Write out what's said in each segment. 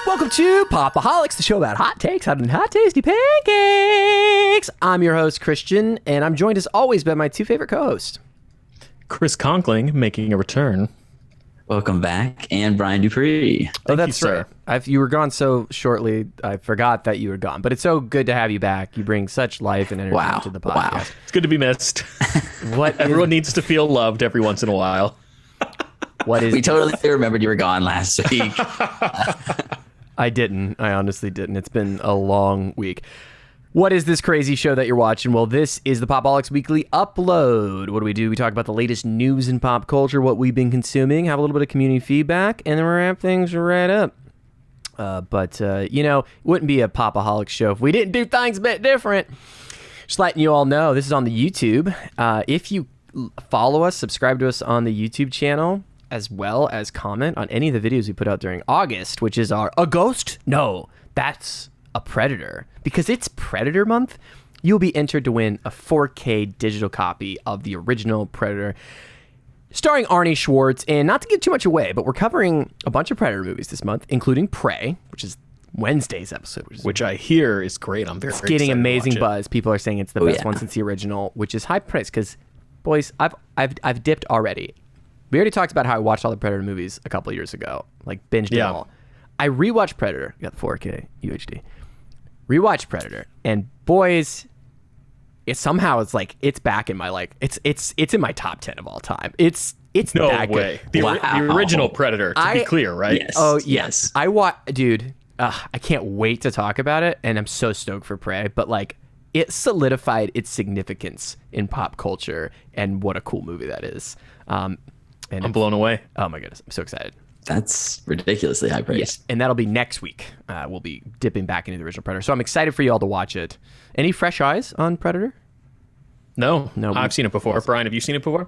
Welcome to Pop-O-Holics, the show about hot takes, hot and hot tasty pancakes. I'm your host, Christian, and I'm joined as always by my two favorite co-hosts. Chris Conkling making a return. Welcome back, and Brian Dupree. Oh, that's right. You were gone so shortly, I forgot that you were gone. But it's so good to have you back. You bring such life and energy to the podcast. Wow. It's good to be missed. Everyone needs to feel loved every once in a while. We totally remembered you were gone last week. I didn't. I honestly didn't. It's been a long week. What is this crazy show that you're watching? Well, this is the Pop-O-Holics Weekly Upload. What do? We talk about the latest news in pop culture, what we've been consuming, have a little bit of community feedback, and then we wrap things right up. It wouldn't be a Pop-O-Holics show if we didn't do things a bit different. Just letting you all know, this is on the YouTube. If you follow us, subscribe to us on the YouTube channel, as well as comment on any of the videos we put out during August, which is our a ghost? No, that's a Predator. Because it's Predator month, you'll be entered to win a 4K digital copy of the original Predator, starring Arnie Schwartz. And not to give too much away, but we're covering a bunch of Predator movies this month, including Prey, which is Wednesday's episode. Which I hear is great. I'm very getting excited amazing to watch buzz. People are saying it's the best one since the original, which is high praise because, boys, I've dipped already. We already talked about how I watched all the Predator movies a couple of years ago, like binged them all. I rewatched Predator, got the 4K UHD. Rewatched Predator, and boys, it's back in my it's in my top 10 of all time. It's no that way. Good. The original Predator, to be clear, right? Yes. Oh yes. Dude. I can't wait to talk about it, and I'm so stoked for Prey. But it solidified its significance in pop culture, and what a cool movie that is. And I'm blown away. Oh my goodness, I'm so excited. That's ridiculously high praise. Yeah, and that'll be next week. We'll be dipping back into the original Predator. So I'm excited for you all to watch it. Any fresh eyes on Predator? No, I've seen it before. Brian, have you seen it before?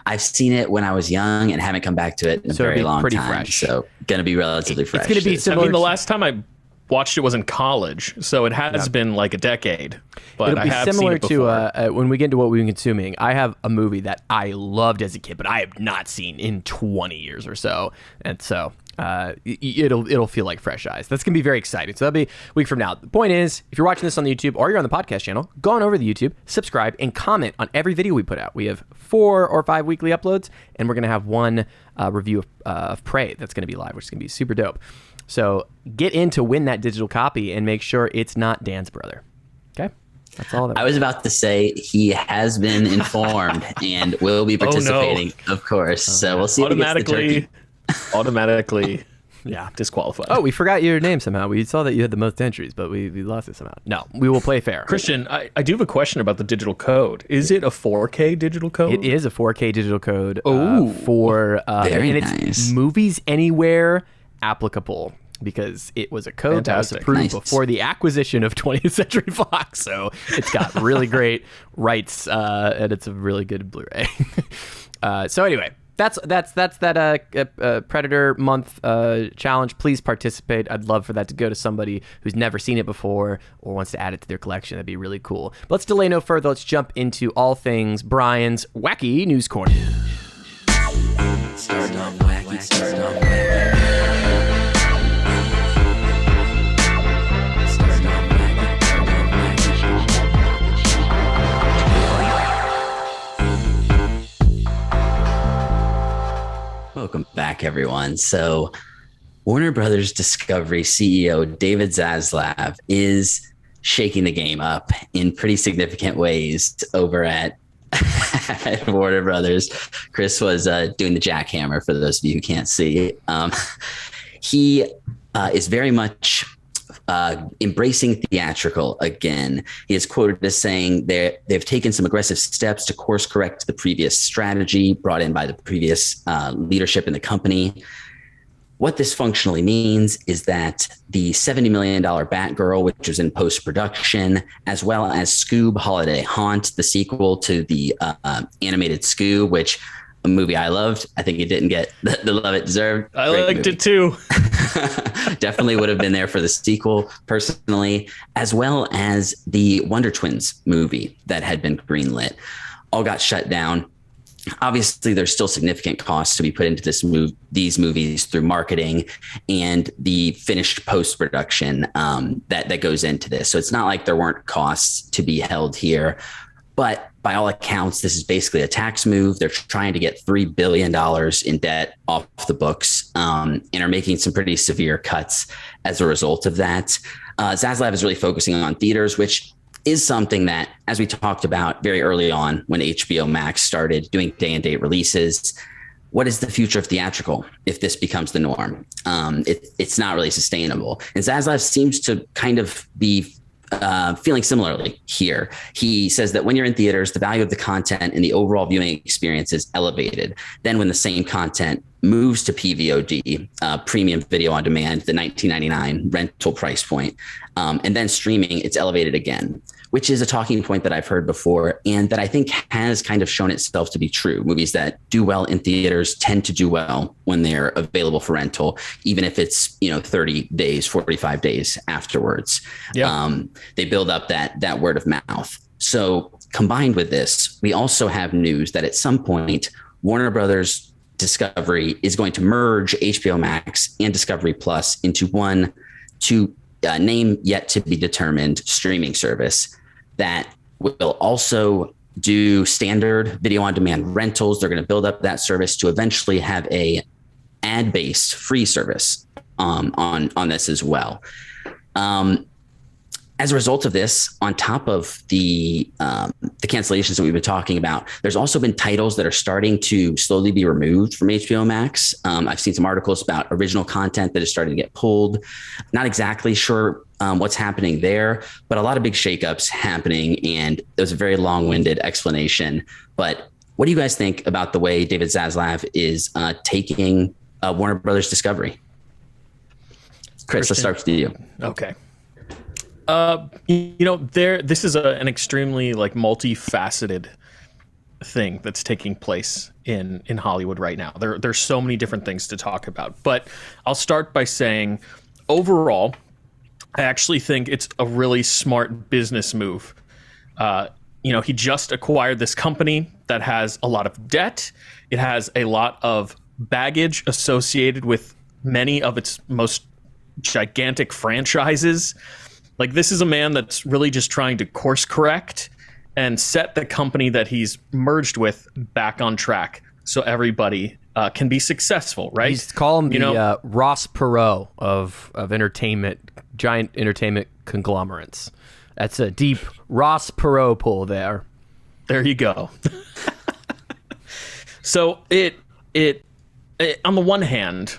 I've seen it when I was young and haven't come back to it in a very long time. Fresh. So going to be relatively fresh. It's going to be similar. The last time I watched it was in college, so it has been like a decade. But it'll be I have similar seen it before. to when we get into what we've been consuming. I have a movie that I loved as a kid, but I have not seen in 20 years or so, and so it'll feel like fresh eyes. That's gonna be very exciting. So that'll be a week from now. The point is, if you're watching this on the YouTube or you're on the podcast channel, go on over to the YouTube, subscribe, and comment on every video we put out. We have 4 or 5 weekly uploads, and we're gonna have one review of Prey that's gonna be live, which is gonna be super dope. So get in to win that digital copy and make sure it's not Dan's brother. Okay? That's all. I was about to say he has been informed and will be participating, of course. So we'll see if he gets the turkey. Automatically disqualified. Oh, we forgot your name somehow. We saw that you had the most entries, but we lost it somehow. No, we will play fair. Christian, I do have a question about the digital code. Is it a 4K digital code? It is a 4K digital code very and nice. It's Movies Anywhere applicable, because it was a code that was approved before the acquisition of 20th Century Fox. So it's got really great rights, and it's a really good Blu-ray. So anyway, that's that Predator month challenge. Please participate. I'd love for that to go to somebody who's never seen it before or wants to add it to their collection. That'd be really cool. But let's delay no further. Let's jump into all things Brian's Wacky News Corner. Start on wacky, start on wacky. Welcome back, everyone. So Warner Brothers Discovery CEO David Zaslav is shaking the game up in pretty significant ways over at Warner Brothers. Chris was doing the jackhammer for those of you who can't see. He is very much embracing theatrical again. He is quoted as saying they've taken some aggressive steps to course correct the previous strategy brought in by the previous leadership in the company. What this functionally means is that the $70 million Batgirl, which was in post-production, as well as Scoob Holiday Haunt, the sequel to the animated Scoob, which a movie I loved. I think it didn't get the love it deserved. I liked it too. Definitely would have been there for the sequel personally, as well as the Wonder Twins movie that had been greenlit. All got shut down. Obviously, there's still significant costs to be put into these movies through marketing and the finished post-production that goes into this. So it's not like there weren't costs to be held here. But by all accounts, this is basically a tax move. They're trying to get $3 billion in debt off the books and are making some pretty severe cuts as a result of that. Zaslav is really focusing on theaters, which is something that, as we talked about very early on when HBO Max started doing day and date releases, what is the future of theatrical if this becomes the norm? It's not really sustainable. And Zaslav seems to kind of be feeling similarly here. He says that when you're in theaters, the value of the content and the overall viewing experience is elevated. Then when the same content moves to PVOD, premium video on demand, the $19.99 rental price point, and then streaming, it's elevated again, which is a talking point that I've heard before and that I think has kind of shown itself to be true. Movies that do well in theaters tend to do well when they're available for rental, even if it's 30 days, 45 days afterwards. Yeah. They build up that word of mouth. So combined with this, we also have news that at some point Warner Brothers Discovery is going to merge HBO Max and Discovery Plus into one to name yet to be determined streaming service that will also do standard video on demand rentals. They're going to build up that service to eventually have a ad-based free service on this as well. As a result of this, on top of the cancellations that we've been talking about, there's also been titles that are starting to slowly be removed from HBO Max. I've seen some articles about original content that is starting to get pulled. Not exactly sure what's happening there, but a lot of big shakeups happening. And it was a very long-winded explanation. But what do you guys think about the way David Zaslav is taking Warner Brothers Discovery? Chris, let's start with you. Okay. This is an extremely multifaceted thing that's taking place in Hollywood right now. There's so many different things to talk about, but I'll start by saying overall, I actually think it's a really smart business move. He just acquired this company that has a lot of debt. It has a lot of baggage associated with many of its most gigantic franchises. This is a man that's really just trying to course correct and set the company that he's merged with back on track so everybody can be successful, right? He's call him the Ross Perot of entertainment, giant entertainment conglomerates. That's a deep Ross Perot pull there. There you go. So it on the one hand,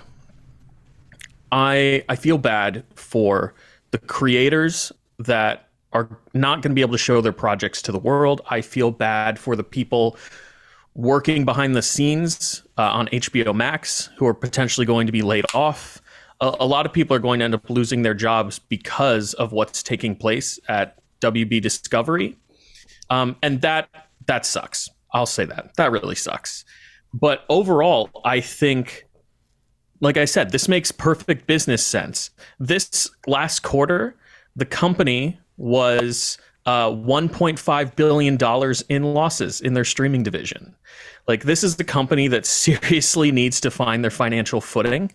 I feel bad for the creators that are not going to be able to show their projects to the world. I feel bad for the people working behind the scenes on HBO Max who are potentially going to be laid off. A lot of people are going to end up losing their jobs because of what's taking place at WB Discovery. And that sucks. I'll say that. That really sucks. But overall, I think, like I said, this makes perfect business sense. This last quarter, the company was $1.5 billion in losses in their streaming division. This is the company that seriously needs to find their financial footing,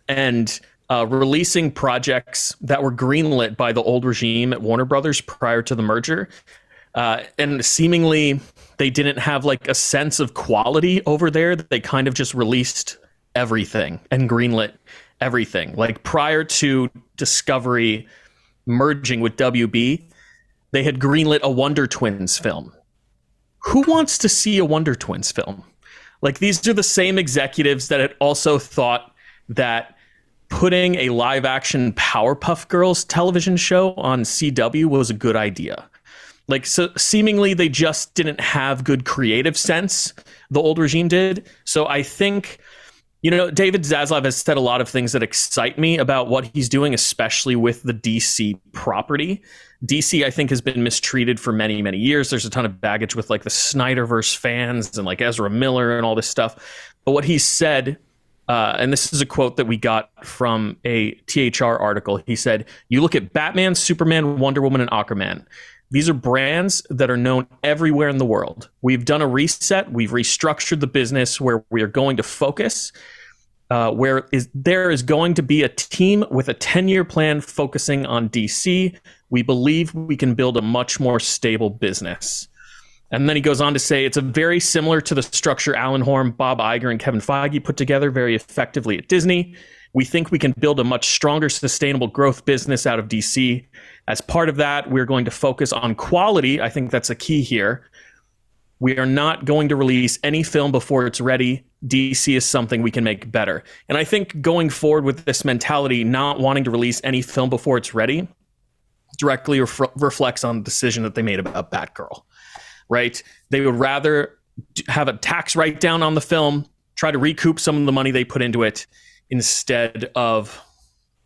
and releasing projects that were greenlit by the old regime at Warner Brothers prior to the merger. And seemingly they didn't have a sense of quality over there. They kind of just released everything and greenlit everything. Prior to Discovery merging with WB, they had greenlit a Wonder Twins film. Who wants to see a Wonder Twins film? These are the same executives that had also thought that putting a live action Powerpuff Girls television show on CW was a good idea. So seemingly they just didn't have good creative sense. The old regime did. So I think David Zaslav has said a lot of things that excite me about what he's doing, especially with the DC property. DC, I think, has been mistreated for many, many years. There's a ton of baggage with like the Snyderverse fans and like Ezra Miller and all this stuff. But what he said, and this is a quote that we got from a THR article. He said, "You look at Batman, Superman, Wonder Woman, and Aquaman. These are brands that are known everywhere in the world. We've done a reset. We've restructured the business where we are going to focus, there is going to be a team with a 10-year plan focusing on DC. We believe we can build a much more stable business." And then he goes on to say, "It's a very similar to the structure Alan Horn, Bob Iger, and Kevin Feige put together very effectively at Disney. We think we can build a much stronger, sustainable growth business out of DC. As part of that, we're going to focus on quality." I think that's a key here. "We are not going to release any film before it's ready. DC is something we can make better." And I think going forward with this mentality, not wanting to release any film before it's ready, directly reflects on the decision that they made about Batgirl, right? They would rather have a tax write-down on the film, try to recoup some of the money they put into it, instead of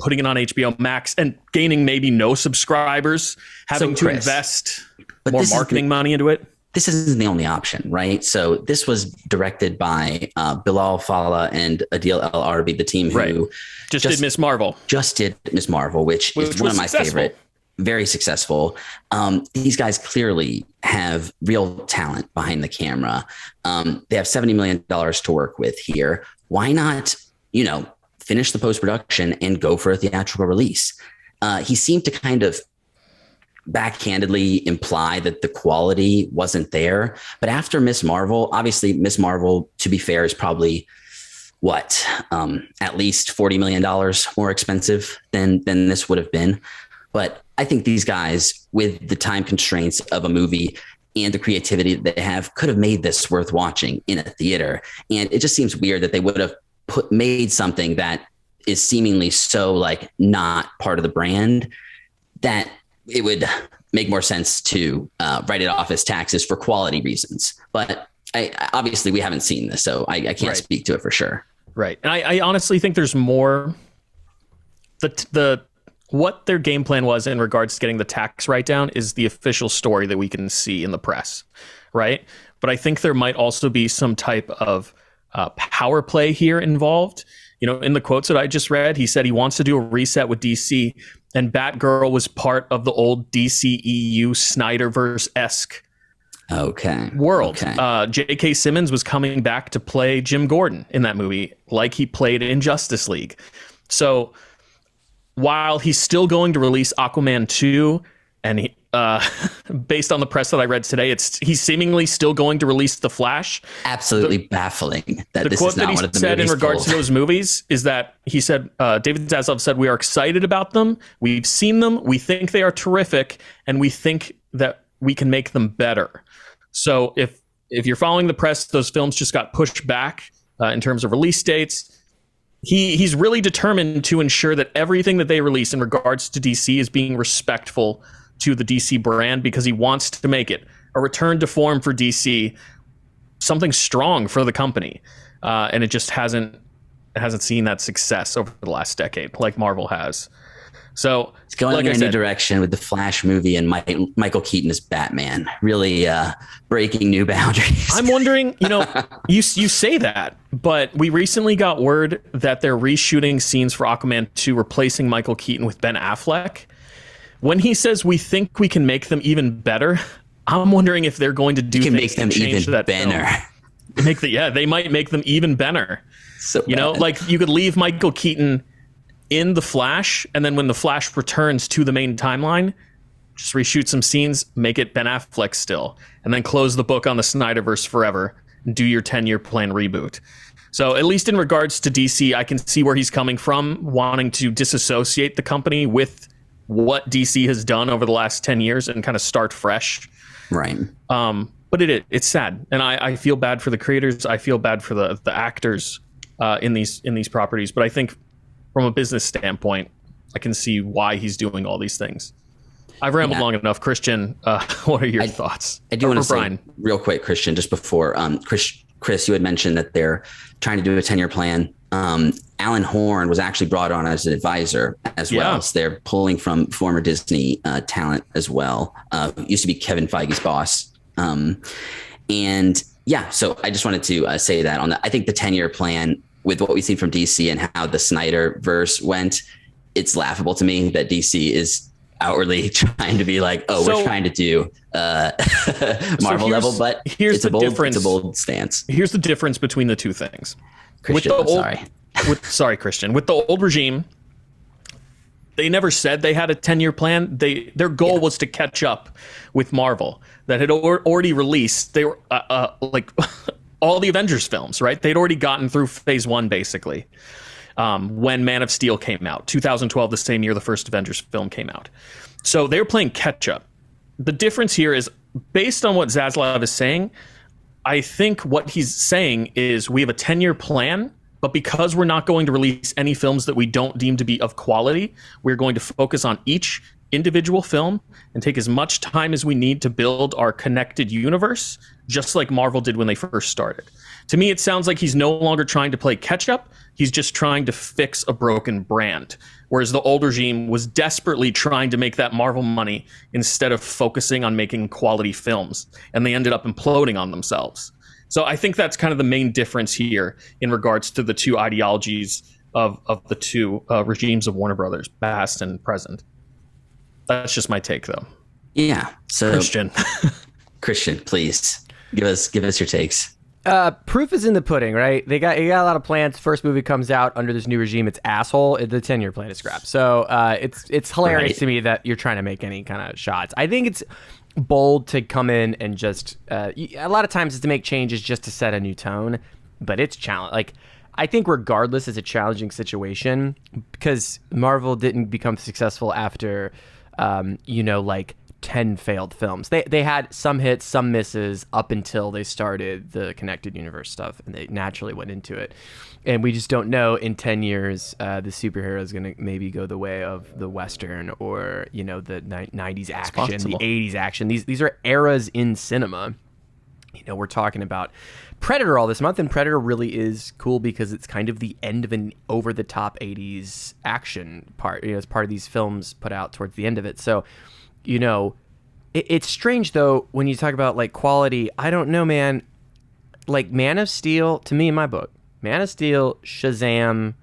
putting it on HBO Max and gaining maybe no subscribers, having to invest more marketing money into it. This isn't the only option, right? So this was directed by Bilal Fallah and Adil El Arbi, the team who just did Miss Marvel. Just did Miss Marvel, which is one of my favorite. Very successful. These guys clearly have real talent behind the camera. They have $70 million to work with here. Why not, finish the post-production and go for a theatrical release? He seemed to kind of backhandedly imply that the quality wasn't there. But after Miss Marvel, obviously Miss Marvel, to be fair, is probably at least $40 million more expensive than this would have been. But I think these guys, with the time constraints of a movie and the creativity that they have, could have made this worth watching in a theater. And it just seems weird that they would have made something that is seemingly so like not part of the brand that it would make more sense to write it off as taxes for quality reasons. But obviously we haven't seen this, so I can't speak to it for sure. Right. And I honestly think there's more. What their game plan was in regards to getting the tax write-down is the official story that we can see in the press, right? But I think there might also be some type of power play here involved. In the quotes that I just read, he said he wants to do a reset with DC, and Batgirl was part of the old DCEU Snyderverse-esque world. Okay. J.K. Simmons was coming back to play Jim Gordon in that movie, like he played in Justice League. So while he's still going to release Aquaman 2, and he, based on the press that I read today, he's seemingly still going to release The Flash. Absolutely baffling that this is not one of the movies. The quote that he said in regards to those movies is that he said, David Zaslav said, "We are excited about them. We've seen them. We think they are terrific, and we think that we can make them better." So if you're following the press, those films just got pushed back in terms of release dates. He's really determined to ensure that everything that they release in regards to DC is being respectful to the DC brand, because he wants to make it a return to form for DC, something strong for the company. And it just hasn't seen that success over the last decade like Marvel has. So it's going in a new direction with the Flash movie and Michael Keaton as Batman, really breaking new boundaries. I'm wondering, you say that, but we recently got word that they're reshooting scenes for Aquaman 2, replacing Michael Keaton with Ben Affleck. When he says we think we can make them even better, I'm wondering if they're going to do things make them to change even that better. They might make them even better. So like you could leave Michael Keaton in The Flash, and then when The Flash returns to the main timeline, just reshoot some scenes, make it Ben Affleck still, and then close the book on the Snyderverse forever and do your 10-year plan reboot. So at least in regards to DC, I can see where he's coming from, wanting to disassociate the company with what DC has done over the last 10 years and kind of start fresh. Right. But it's sad. And I feel bad for the creators. I feel bad for the actors in these properties. But I think from a business standpoint, I can see why he's doing all these things. I've rambled long enough. Christian, what are your thoughts? I do want to say real quick, Christian, just before Chris, you had mentioned that they're trying to do a 10-year plan Alan Horn was actually brought on as an advisor as well. So they're pulling from former Disney talent as well. Used to be Kevin Feige's boss. So I just wanted to say that on that. I think the 10-year plan with what we've seen from DC and how the Snyder verse went, it's laughable to me that DC is outwardly trying to be like, we're trying to do Marvel level, but it's a bold stance. Here's the difference between the two things. Christian, Christian. With the old regime, they never said they had a 10-year plan. Their goal was to catch up with Marvel that had already released. They were like all the Avengers films, right? They'd already gotten through phase 1 basically. When Man of Steel came out, 2012, the same year the first Avengers film came out. So they were playing catch up. The difference here is, based on what Zaslav is saying, I think what he's saying is we have a 10-year plan, but because we're not going to release any films that we don't deem to be of quality, we're going to focus on each individual film and take as much time as we need to build our connected universe, just like Marvel did when they first started. To me, it sounds like he's no longer trying to play catch up. He's just trying to fix a broken brand. Whereas the old regime was desperately trying to make that Marvel money instead of focusing on making quality films. And they ended up imploding on themselves. So I think that's kind of the main difference here in regards to the two ideologies of the two regimes of Warner Brothers, past and present. That's just my take, though. Yeah. So Christian, please give us your takes. Proof is in the pudding, right? You got a lot of plans. First movie comes out under this new regime, it's asshole. The 10-year plan is scrapped. So it's hilarious to me that you're trying to make any kind of shots. I think it's bold to come in and just a lot of times it's to make changes just to set a new tone, but it's challenge. Like, I think regardless, it's a challenging situation because Marvel didn't become successful after 10 failed films. They had some hits, some misses up until they started the connected universe stuff, and they naturally went into it. And we just don't know in 10 years the superhero is going to maybe go the way of the Western or, the 90s action, the 80s action. These are eras in cinema. We're talking about Predator all this month, and Predator really is cool because it's kind of the end of an over-the-top 80s action part. It's part of these films put out towards the end of it. So, it's strange, though, when you talk about, quality. I don't know, man. Man of Steel, to me, in my book, Man of Steel, Shazam,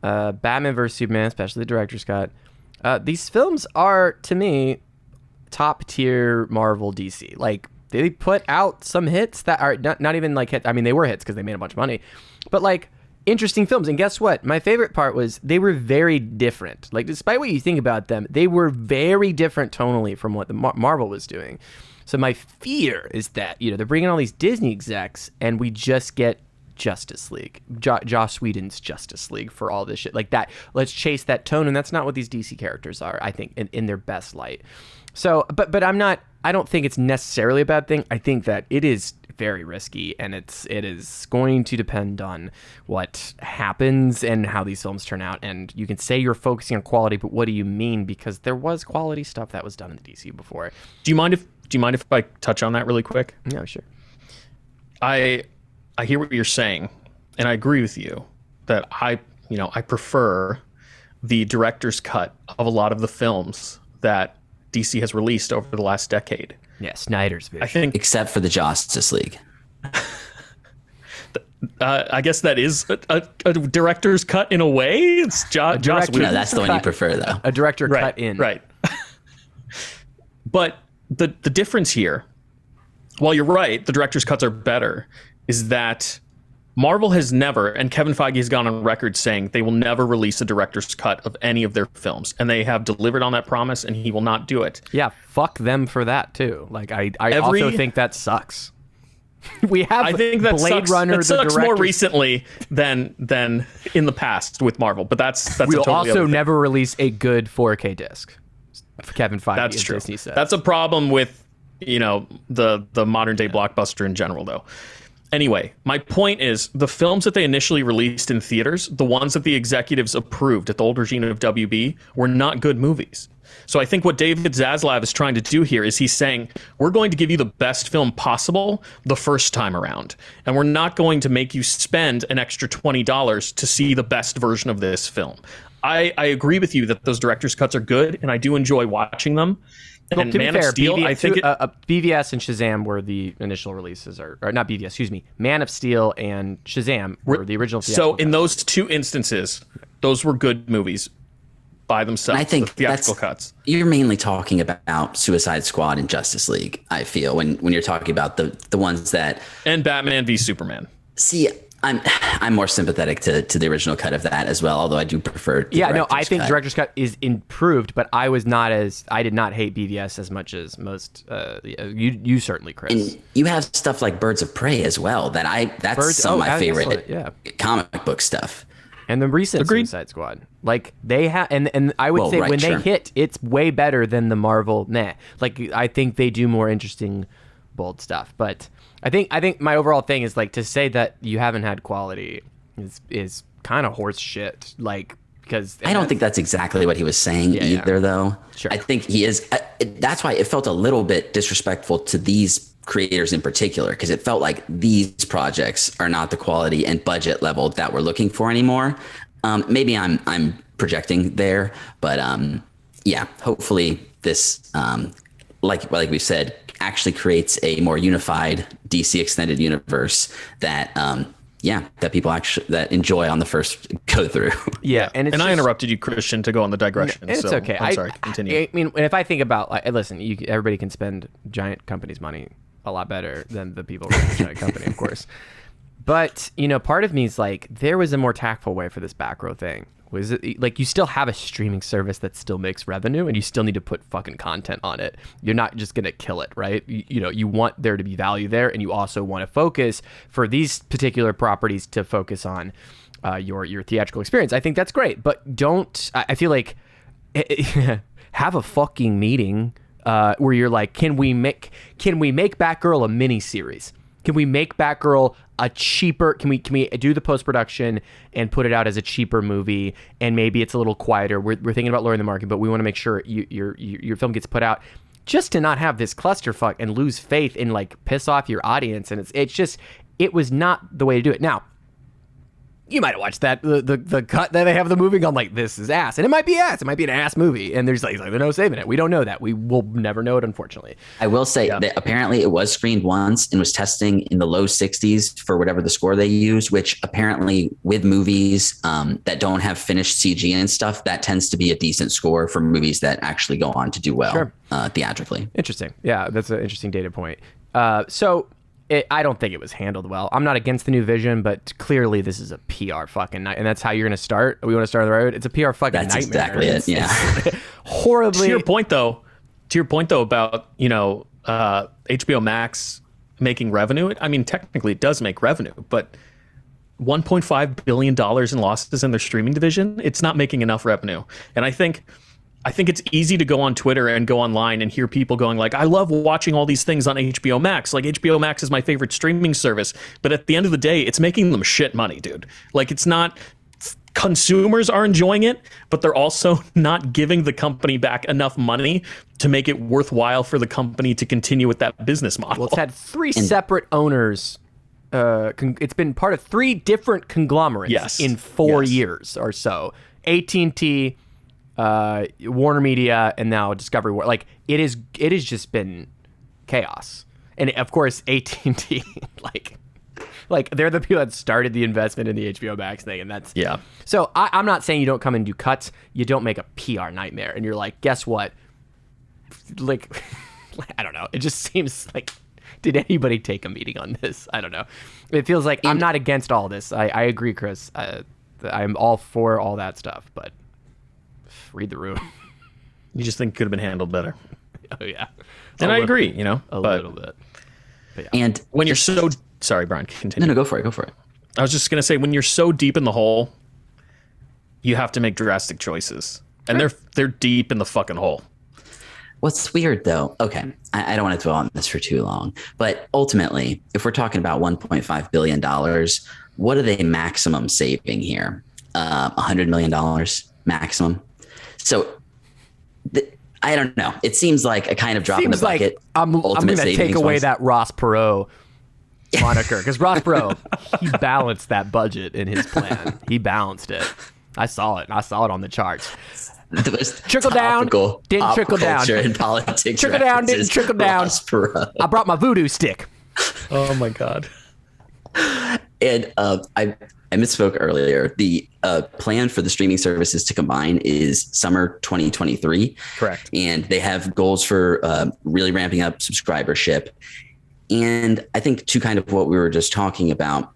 Batman vs. Superman, especially the director's cut, these films are, to me, top-tier Marvel DC. They put out some hits that are not even hits. I mean, they were hits because they made a bunch of money. But, interesting films. And guess what? My favorite part was they were very different. Despite what you think about them, they were very different tonally from what the Marvel was doing. So my fear is that, they're bringing all these Disney execs and we just get Justice League, Joss Whedon's Justice League for all this shit like that. Let's chase that tone. And that's not what these DC characters are, I think, in their best light. So, but I don't think it's necessarily a bad thing. I think that it is very risky, and it is going to depend on what happens and how these films turn out. And you can say you're focusing on quality, but what do you mean? Because there was quality stuff that was done in the DC before. Do you mind if I touch on that really quick? No, sure. I hear what you're saying, and I agree with you that I prefer the director's cut of a lot of the films that DC has released over the last decade. Yeah, Snyder's vision. I think, except for the Justice League. I guess that is a director's cut in a way. It's Joss Whedon. No, that's the one you prefer, though. A director cut in. Right. But the difference here, while you're right, the director's cuts are better, is that Marvel has never, and Kevin Feige has gone on record saying they will never release a director's cut of any of their films, and they have delivered on that promise, and he will not do it. Yeah, fuck them for that too. I also think that sucks. We have I think that Blade sucks, Runner. That sucks more recently than in the past with Marvel, but that's we'll a totally also other thing. Never release a good 4K disc. Kevin Feige. That's true. Disney says. That's a problem with the modern day blockbuster in general, though. Anyway, my point is the films that they initially released in theaters, the ones that the executives approved at the old regime of WB, were not good movies. So I think what David Zaslav is trying to do here is he's saying, we're going to give you the best film possible the first time around. And we're not going to make you spend an extra $20 to see the best version of this film. I agree with you that those director's cuts are good, and I do enjoy watching them. And to be Man fair, of Steel, I think BVS and Shazam were the initial releases, or not BVS, excuse me. Man of Steel and Shazam were the original. So in those two instances, those were good movies by themselves. I think the theatrical cuts. You're mainly talking about Suicide Squad and Justice League, I feel, when you're talking about the ones that... And Batman v Superman. See, I'm more sympathetic to the original cut of that as well, although I do prefer the I think cut. director's cut is improved, but I did not hate BVS as much as most you certainly, Chris. And you have stuff like Birds of Prey as well that's some of my favorite comic book stuff. And the recent Suicide Squad, like they have, and I would say when they hit, it's way better than the Marvel. Like I think they do more interesting, bold stuff. But I think my overall thing is like to say that you haven't had quality is kind of horse shit. Like because I don't think that's exactly what he was saying either, though. Sure. I think he is. That's why it felt a little bit disrespectful to these creators in particular, because it felt like these projects are not the quality and budget level that we're looking for anymore. Maybe I'm projecting there, but hopefully this, like we said, actually creates a more unified DC extended universe that that people actually that enjoy on the first go through. Yeah, and I interrupted you, Christian, to go on the digression. It's so okay. I'm sorry. Continue. I mean, if I think about, listen, everybody can spend giant companies' money a lot better than the people running the giant company, of course. But part of me is like, there was a more tactful way for this back row thing. Was it like you still have a streaming service that still makes revenue, and you still need to put fucking content on it. You're not just gonna kill it, right? You want there to be value there, and you also want to focus for these particular properties to focus on your theatrical experience. I think that's great, but don't. I feel like have a fucking meeting where you're like, can we make Batgirl a mini series? Can we make Batgirl a cheaper? Can we do the post production and put it out as a cheaper movie? And maybe it's a little quieter. We're thinking about lowering the market, but we want to make sure your film gets put out, just to not have this clusterfuck and lose faith and like piss off your audience. And it was not the way to do it. Now, you might have watched that the cut that they have of the movie gone like, this is ass, and it might be ass. It might be an ass movie, and there's like they're no saving it. We don't know that. We will never know it, unfortunately. I will say that apparently it was screened once and was testing in the low 60s for whatever the score they used, which apparently with movies that don't have finished CG and stuff, that tends to be a decent score for movies that actually go on to do well theatrically. Interesting. Yeah, that's an interesting data point. I don't think it was handled well. I'm not against the new vision, but clearly this is a PR fucking night, and that's how you're going to start. We want to start on the road. It's a PR fucking nightmare. That's exactly it. Yeah. Horribly. To your point though about HBO Max making revenue. I mean, technically it does make revenue, but $1.5 billion in losses in their streaming division. It's not making enough revenue, and I think it's easy to go on Twitter and go online and hear people going like, I love watching all these things on HBO Max. Like, HBO Max is my favorite streaming service. But at the end of the day, it's making them shit money, dude. Like, it's not... Consumers are enjoying it, but they're also not giving the company back enough money to make it worthwhile for the company to continue with that business model. Well, it's had three separate owners. It's been part of three different conglomerates in 4 years or so. AT&T... Warner Media, and now Discovery. Like it has just been chaos, and of course AT&T, like they're the people that started the investment in the HBO Max thing, and that's So I'm not saying you don't come and do cuts, you don't make a PR nightmare, and you're like, guess what? Like, I don't know. It just seems like, did anybody take a meeting on this? I don't know. It feels like I'm not against all this. I agree, Chris. I'm all for all that stuff, but. Read the room. You just think it could have been handled better. Oh yeah, and I agree. A little bit. But and when you're so sorry, Brian, continue. No, go for it. I was just gonna say, when you're so deep in the hole, you have to make drastic choices, and they're deep in the fucking hole. What's weird though, okay, I don't want to dwell on this for too long, but ultimately, if we're talking about $1.5 billion, what are they maximum saving here? $100 million maximum. So I don't know. It seems like a kind of drop in the bucket. Like I'm going to take away that Ross Perot moniker, because Ross Perot, he balanced that budget in his plan. He balanced it. I saw it. I saw it on the charts. Trickle down, didn't trickle down. And politics trickle down, didn't trickle down. I brought my voodoo stick. Oh my God. And I misspoke earlier. The plan for the streaming services to combine is summer 2023. Correct. And they have goals for really ramping up subscribership. And I think to kind of what we were just talking about,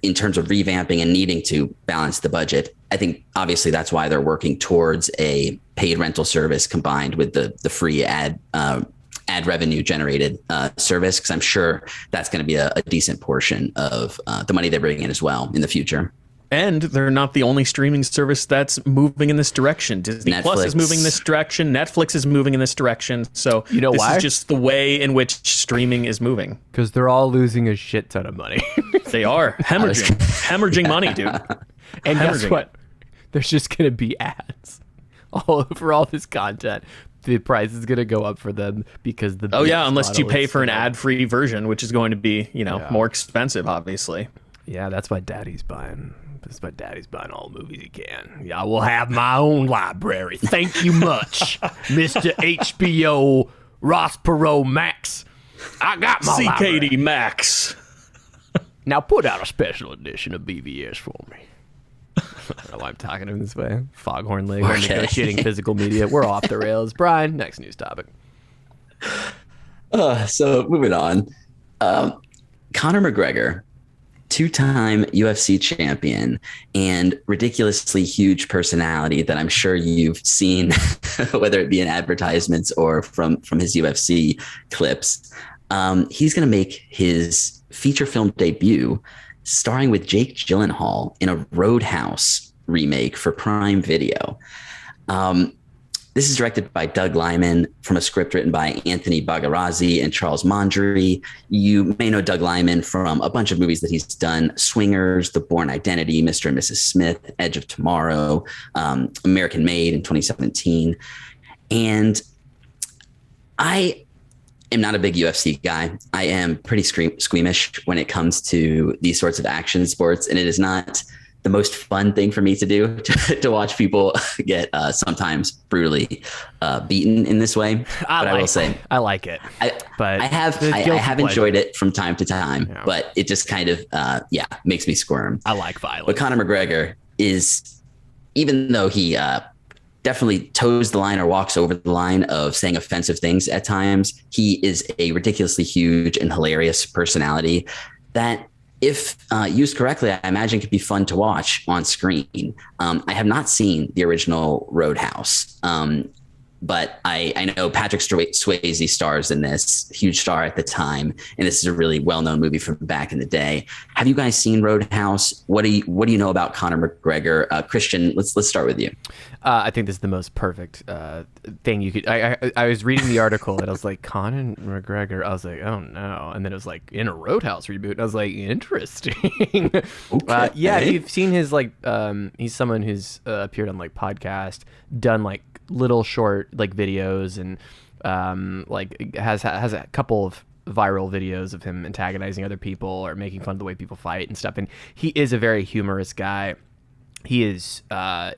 in terms of revamping and needing to balance the budget, I think obviously that's why they're working towards a paid rental service combined with the free ad revenue generated service, because I'm sure that's going to be a decent portion of the money they bring in as well in the future. And they're not the only streaming service that's moving in this direction. Disney Plus is moving in this direction. Netflix is moving in this direction. So you know why? This is just the way in which streaming is moving. Because they're all losing a shit ton of money. They are hemorrhaging money, dude. And guess what? There's just going to be ads all over all this content. The price is going to go up for them because unless you pay for an ad-free version, which is going to be, more expensive, obviously. Yeah, that's why Daddy's buying. That's why Daddy's buying all the movies he can. Yeah, I will have my own library. Thank you much, Mr. HBO Ross Perot Max. I got my library. CKD Max. Now put out a special edition of BVS for me. I don't know why I'm talking to him this way. Foghorn Leghorn negotiating physical media. We're off the rails. Brian, next news topic. So moving on. Conor McGregor, two-time UFC champion and ridiculously huge personality that I'm sure you've seen, whether it be in advertisements or from his UFC clips. He's going to make his feature film debut starring with Jake Gyllenhaal in a Roadhouse remake for Prime Video. This is directed by Doug Liman from a script written by Anthony Bagarazzi and Charles Mondry. You may know Doug Liman from a bunch of movies that he's done: Swingers, The Bourne Identity, Mr. and Mrs. Smith, Edge of Tomorrow, American Made in 2017. And I am not a big UFC guy. I am pretty squeamish when it comes to these sorts of action sports, and it is not the most fun thing for me to do to watch people get sometimes brutally beaten in this way. I will say I like it, but I have enjoyed it from time to time, but it just kind of makes me squirm. I like violence. But Conor McGregor is, even though he definitely toes the line or walks over the line of saying offensive things at times, he is a ridiculously huge and hilarious personality that, if used correctly, I imagine could be fun to watch on screen. I have not seen the original Roadhouse, but I know Patrick Swayze stars in this, huge star at the time, and this is a really well-known movie from back in the day. Have you guys seen Roadhouse? What do you know about Conor McGregor? Christian, let's start with you. I think this is the most perfect thing you could. I was reading the article and I was like, Conor McGregor. I was like, oh no, and then it was like in a Roadhouse reboot. And I was like, interesting. Okay. Yeah, you've seen his he's someone who's appeared on like podcast, done like little short like videos, and like has a couple of viral videos of him antagonizing other people or making fun of the way people fight and stuff. And he is a very humorous guy. He is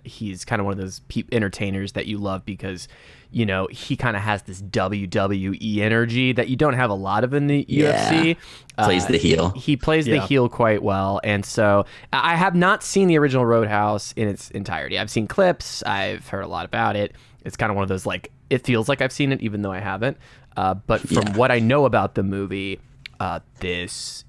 he's kind of one of those entertainers that you love because, you know, he kind of has this WWE energy that you don't have a lot of in the UFC. Plays the heel. He plays the heel quite well. And so I have not seen the original Roadhouse in its entirety. I've seen clips. I've heard a lot about it. It's kind of one of those, like, it feels like I've seen it even though I haven't. But from what I know about the movie, this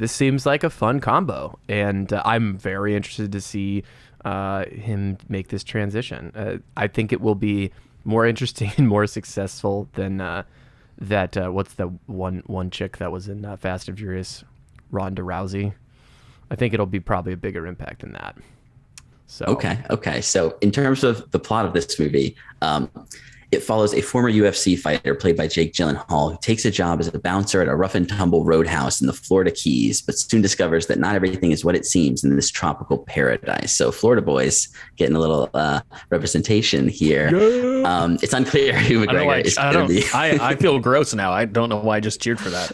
seems like a fun combo, and I'm very interested to see him make this transition. I think it will be more interesting and more successful than what's the one chick that was in Fast and Furious, Ronda Rousey. I think it'll be probably a bigger impact than that. So okay. So in terms of the plot of this movie, It follows a former UFC fighter played by Jake Gyllenhaal who takes a job as a bouncer at a rough and tumble roadhouse in the Florida Keys, but soon discovers that not everything is what it seems in this tropical paradise. So Florida boys getting a little representation here. Yeah. It's unclear who McGregor is going to be. I feel gross now. I don't know why I just cheered for that.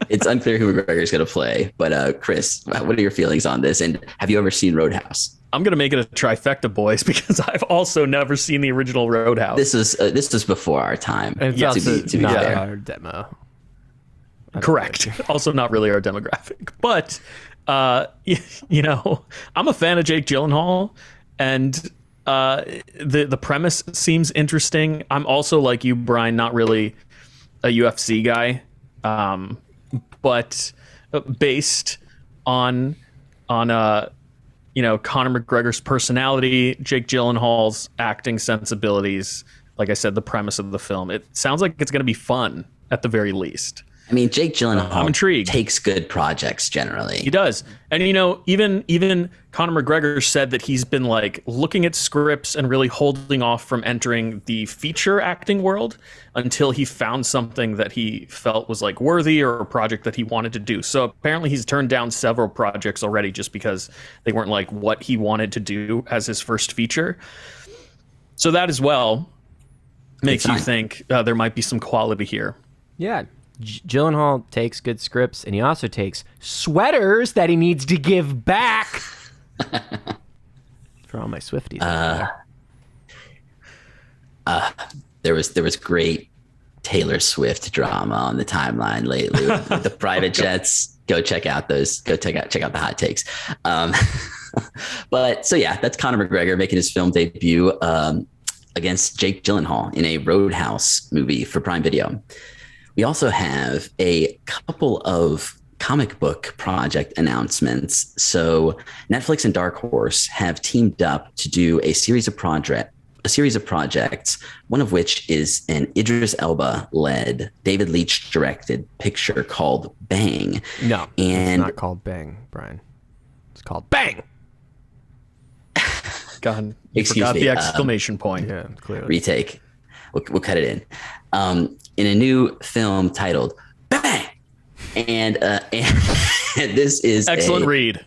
It's unclear who McGregor is going to play. But Chris, what are your feelings on this? And have you ever seen Roadhouse? I'm going to make it a trifecta, boys, because I've also never seen the original Roadhouse. This was before our time. And it's to be not fair. Our demo. Correct. Also not really our demographic. But, you know, I'm a fan of Jake Gyllenhaal, and the premise seems interesting. I'm also, like you, Brian, not really a UFC guy, but based on you know, Conor McGregor's personality, Jake Gyllenhaal's acting sensibilities, like I said, the premise of the film, it sounds like it's going to be fun at the very least. I mean, Jake Gyllenhaal I'm intrigued. Takes good projects generally. He does. And, you know, even Conor McGregor said that he's been like looking at scripts and really holding off from entering the feature acting world until he found something that he felt was like worthy or a project that he wanted to do. So apparently he's turned down several projects already just because they weren't like what he wanted to do as his first feature. So that as well makes you think there might be some quality here. Yeah. Gyllenhaal takes good scripts, and he also takes sweaters that he needs to give back. For all my Swifties. There was great Taylor Swift drama on the timeline lately with the private jets. Go check out those. Go check out the hot takes. But so yeah, that's Conor McGregor making his film debut against Jake Gyllenhaal in a Roadhouse movie for Prime Video. We also have a couple of comic book project announcements. So Netflix and Dark Horse have teamed up to do a series of projects, one of which is an Idris Elba-led, David Leitch directed picture called Bang. No, it's not called Bang, Brian. It's called Bang. God, you forgot the exclamation point. Yeah, clearly. Retake. We'll cut it in a new film titled Bang, and this is excellent read.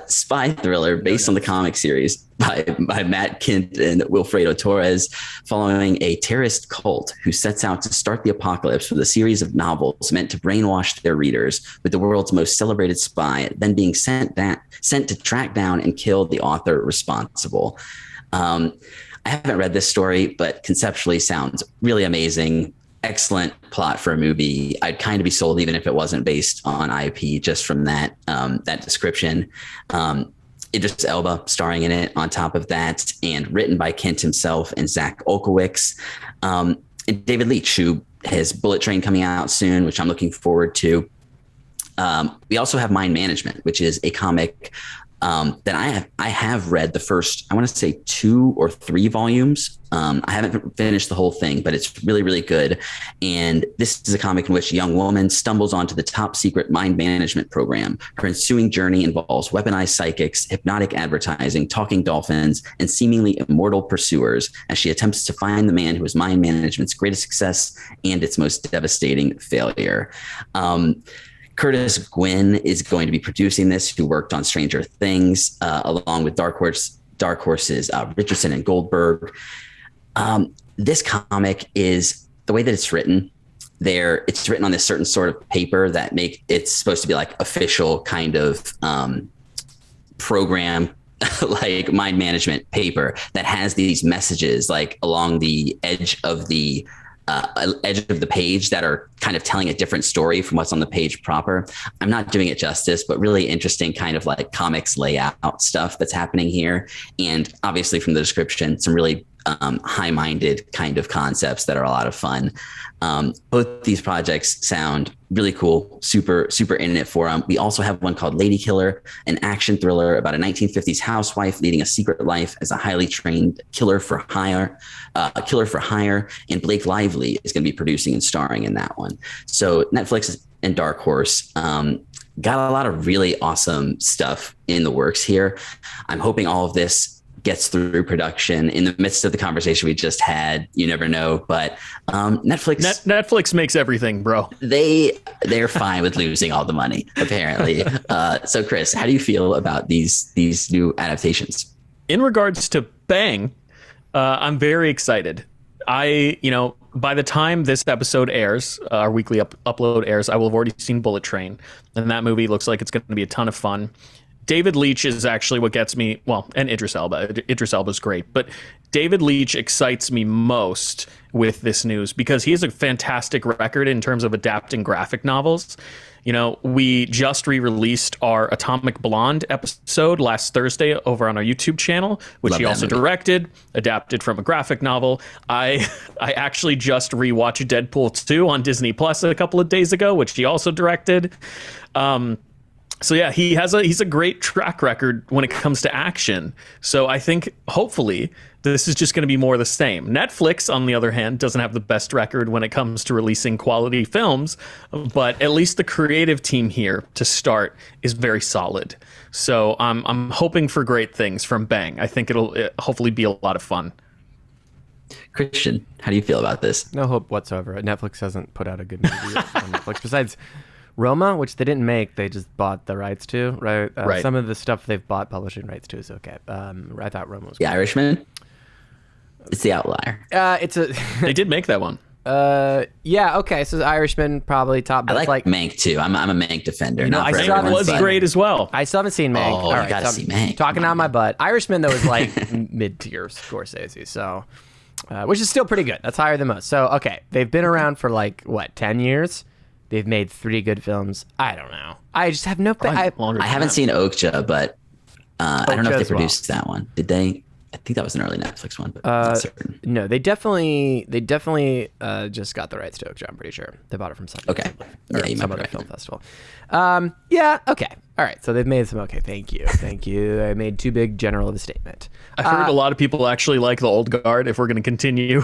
Spy thriller based on the comic series by Matt Kent and Wilfredo Torres, following a terrorist cult who sets out to start the apocalypse with a series of novels meant to brainwash their readers with the world's most celebrated spy, then being sent to track down and kill the author responsible. I haven't read this story, but conceptually sounds really amazing. Excellent plot for a movie. I'd kind of be sold even if it wasn't based on IP, just from that description. Idris Elba starring in it on top of that, and written by Kent himself and Zach Olkowicz. And David Leitch, who has Bullet Train coming out soon, which I'm looking forward to. We also have Mind Management, which is a comic that I have read the first, I want to say 2 or 3 volumes. I haven't finished the whole thing, but it's really, really good. And this is a comic in which a young woman stumbles onto the top secret mind management program. Her ensuing journey involves weaponized psychics, hypnotic advertising, talking dolphins, and seemingly immortal pursuers as she attempts to find the man who is mind management's greatest success and its most devastating failure. Curtis Gwynn is going to be producing this, who worked on Stranger Things, along with Dark Horse's Richardson and Goldberg. This comic is, the way that it's written, it's written on this certain sort of paper that it's supposed to be like official kind of program, like mind management paper that has these messages like along the edge of the page that are kind of telling a different story from what's on the page proper. I'm not doing it justice, but really interesting kind of like comics layout stuff that's happening here. And obviously from the description, some really high-minded kind of concepts that are a lot of fun. Both these projects sound really cool, super, super in it for them. We also have one called Lady Killer, an action thriller about a 1950s housewife leading a secret life as a highly trained killer for hire. And Blake Lively is going to be producing and starring in that one. So Netflix and Dark Horse got a lot of really awesome stuff in the works here. I'm hoping all of this gets through production in the midst of the conversation we just had. You never know, but Netflix makes everything, bro. They're fine with losing all the money, apparently. So Chris, how do you feel about these new adaptations? In regards to Bang, I'm very excited. By the time this episode airs, our weekly upload airs, I will have already seen Bullet Train, and that movie looks like it's going to be a ton of fun. David Leitch is actually what gets me, and Idris Elba. Idris Elba is great, but David Leitch excites me most with this news because he has a fantastic record in terms of adapting graphic novels. We just re-released our Atomic Blonde episode last Thursday over on our YouTube channel, which Love he that also movie. directed, adapted from a graphic novel. I actually just rewatched Deadpool 2 on Disney Plus a couple of days ago, which he also directed. So yeah, he's a great track record when it comes to action. So I think hopefully this is just going to be more of the same. Netflix, on the other hand, doesn't have the best record when it comes to releasing quality films, but at least the creative team here to start is very solid. So I'm hoping for great things from Bang. I think it'll hopefully be a lot of fun. Christian, how do you feel about this? No hope whatsoever. Netflix hasn't put out a good movie on Netflix besides Roma, which they didn't make, they just bought the rights to, right? Right. Some of the stuff they've bought publishing rights to is okay. I thought Roma was The Irishman? It's the outlier. They did make that one. Yeah, okay. So the Irishman probably top. I But like Mank too. I'm a Mank defender. know, Not I for saw everyone, It was but- great as well. I still haven't seen Mank. Oh, you gotta see Mank. Talking out my butt. Irishman though is like mid-tier Scorsese, so which is still pretty good. That's higher than most. So okay, they've been around for like 10 years. They've made 3 good films. I don't know. I just have no. Longer I than haven't that. seen Okja, but I don't know if Okja they as well. produced that one. Did they? I think that was an early Netflix one, but I'm not certain. No, they definitely just got the rights to Okja. I'm pretty sure they bought it from Sundance. Okay. Or Yeah, you some might be other right. film festival. Yeah. Okay. All right. So they've made some. Okay. Thank you. I made too big general of a statement. I've heard a lot of people actually like the old guard if we're going to continue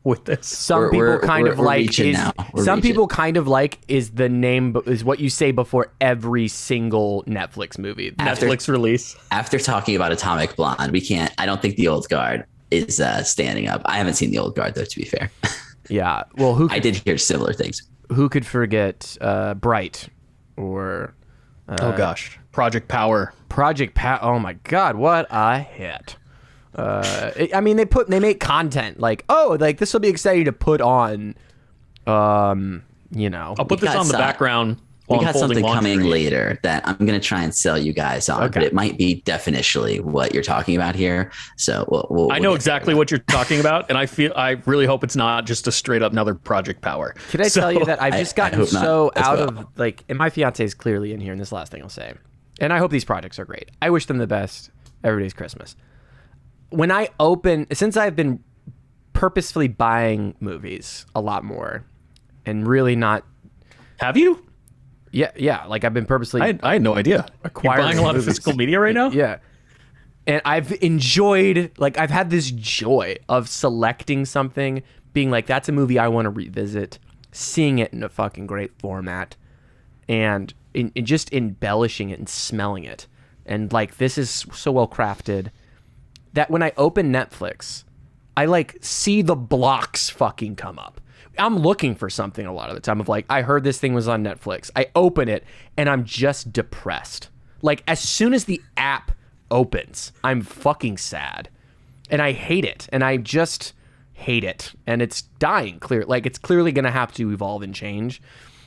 with this. Some people kind of like reaching is now. We're some reaching. people kind of like is the name is what you say before every single Netflix movie. Netflix release. After talking about Atomic Blonde, we can't. I don't think the old guard is standing up. I haven't seen the old guard though. To be fair, Yeah. Well, who I could, did hear similar things. who could forget Bright or Oh gosh, Project Power. Project Pat? Oh my God, what a hit! I mean, they make content like this will be exciting to put on. I'll put this got on the some- background. We while got I'm folding something coming laundry. later that I'm going to try and sell you guys on, but it might be definitionally what you're talking about here. So we'll I know get exactly what you're talking about, and I really hope it's not just a straight up another Project Power. Can I tell you that I've just gotten hope not so as out well. of and my fiance is clearly in here, and this last thing I'll say, and I hope these projects are great. I wish them the best. Every day's Christmas. When I since I've been purposefully buying movies a lot more, and really not. Have you? Yeah. Like I've been purposely. I had no idea. You're Acquiring buying a lot of movies. physical media right now? Yeah. And I've enjoyed, I've had this joy of selecting something, being like, that's a movie I want to revisit, seeing it in a fucking great format, and in just embellishing it and smelling it. And this is so well crafted that when I open Netflix, I see the blocks fucking come up. I'm looking for something a lot of the time of I heard this thing was on Netflix. I open it and I'm just depressed. As soon as the app opens, I'm fucking sad. And I hate it. And I just hate it. And it's dying clear. It's clearly going to have to evolve and change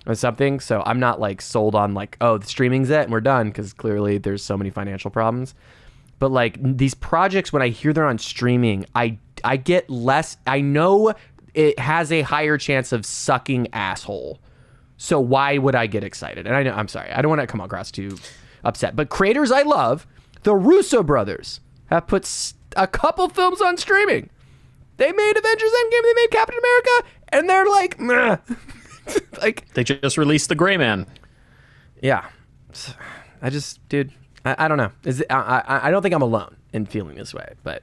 or something. So I'm not sold on the streaming's it and we're done, because clearly there's so many financial problems. But these projects, when I hear they're on streaming, I get less. I know it has a higher chance of sucking asshole. So why would I get excited? And I'm sorry, I don't want to come across too upset. But creators I love, the Russo brothers, have put a couple films on streaming. They made Avengers Endgame, they made Captain America, and they're meh. They just released The Gray Man. Yeah. I just, dude, I don't know. I don't think I'm alone in feeling this way, but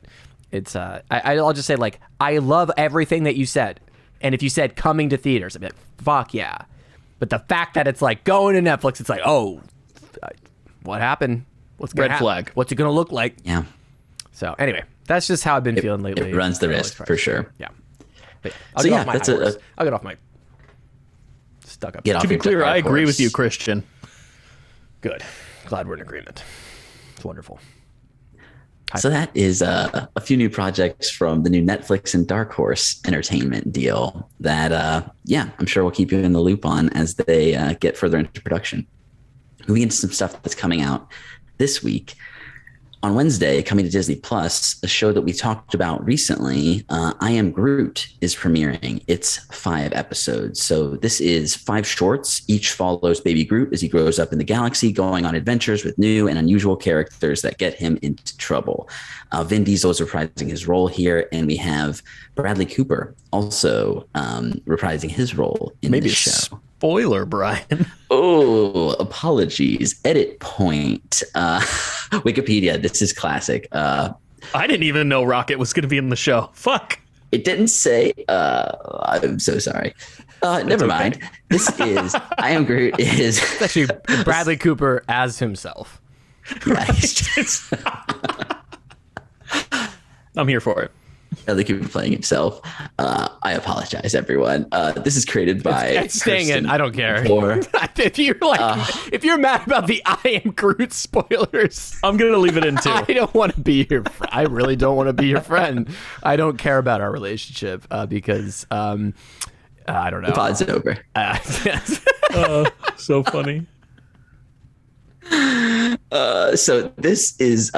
it's I'll just say I love everything that you said, and if you said coming to theaters, I'd be fuck yeah. But the fact that it's going to Netflix, it's what happened? What's gonna Red flag. What's it gonna look like? Yeah. So anyway, that's just how I've been feeling lately. It runs the risk for sure. Yeah. But I'll get off my stuck up. To be clear, I agree with you, Christian. Good. Glad we're in agreement. It's wonderful. So that is a few new projects from the new Netflix and Dark Horse Entertainment deal that, I'm sure we'll keep you in the loop on as they get further into production. Moving into some stuff that's coming out this week. On Wednesday, coming to Disney Plus, a show that we talked about recently, I Am Groot, is premiering. It's 5 episodes. So this is 5 shorts. Each follows baby Groot as he grows up in the galaxy, going on adventures with new and unusual characters that get him into trouble. Vin Diesel is reprising his role here, and we have Bradley Cooper also reprising his role in the show. Spoiler, Brian. Oh, apologies. Edit point. Wikipedia. This is classic. I didn't even know Rocket was going to be in the show. Fuck. It didn't say. I'm so sorry. Never mind. This is I Am Groot. It's actually Bradley Cooper as himself. Yeah, I'm here for it. Bradley Cooper playing himself. I apologize, everyone. This is created by. It's staying in. I don't care. If you're mad about the I Am Groot spoilers, I'm gonna leave it in too. I don't want to be your. I really don't want to be your friend. I don't care about our relationship because I don't know. The pod's over. So funny. So this is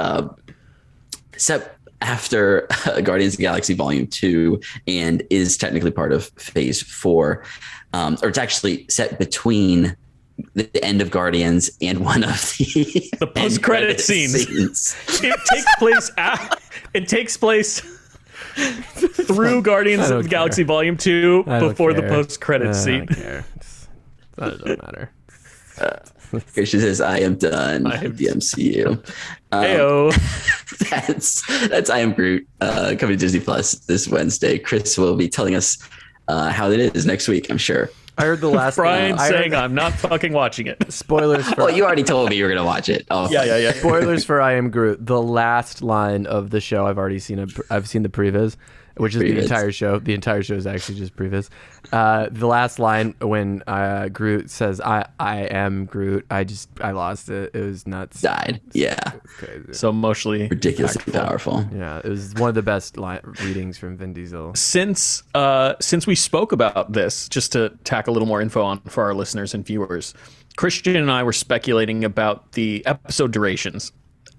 set after Guardians of the Galaxy Volume 2 and is technically part of Phase 4. Or it's actually set between the end of Guardians and one of the post-credit scenes. It takes place through Guardians of the Galaxy Volume 2 before the post-credit scene. I don't care. That doesn't matter. Christian says, I am done with the MCU. That's I Am Groot coming to Disney Plus this Wednesday. Chris will be telling us how it is next week, I'm sure. I heard the last Brian saying I'm not fucking watching it. Spoilers for you already told me you were going to watch it. Oh. Yeah. Spoilers for I Am Groot. The last line of the show I've already seen. I've seen the previs, which is the entire show. The entire show is actually just previs. The last line when Groot says I am Groot, I lost it. It was nuts. Died. Yeah. Crazy. So emotionally ridiculously powerful. Yeah, it was one of the best readings from Vin Diesel. Since we spoke about this, just to tack a little more info on for our listeners and viewers, Christian and I were speculating about the episode durations.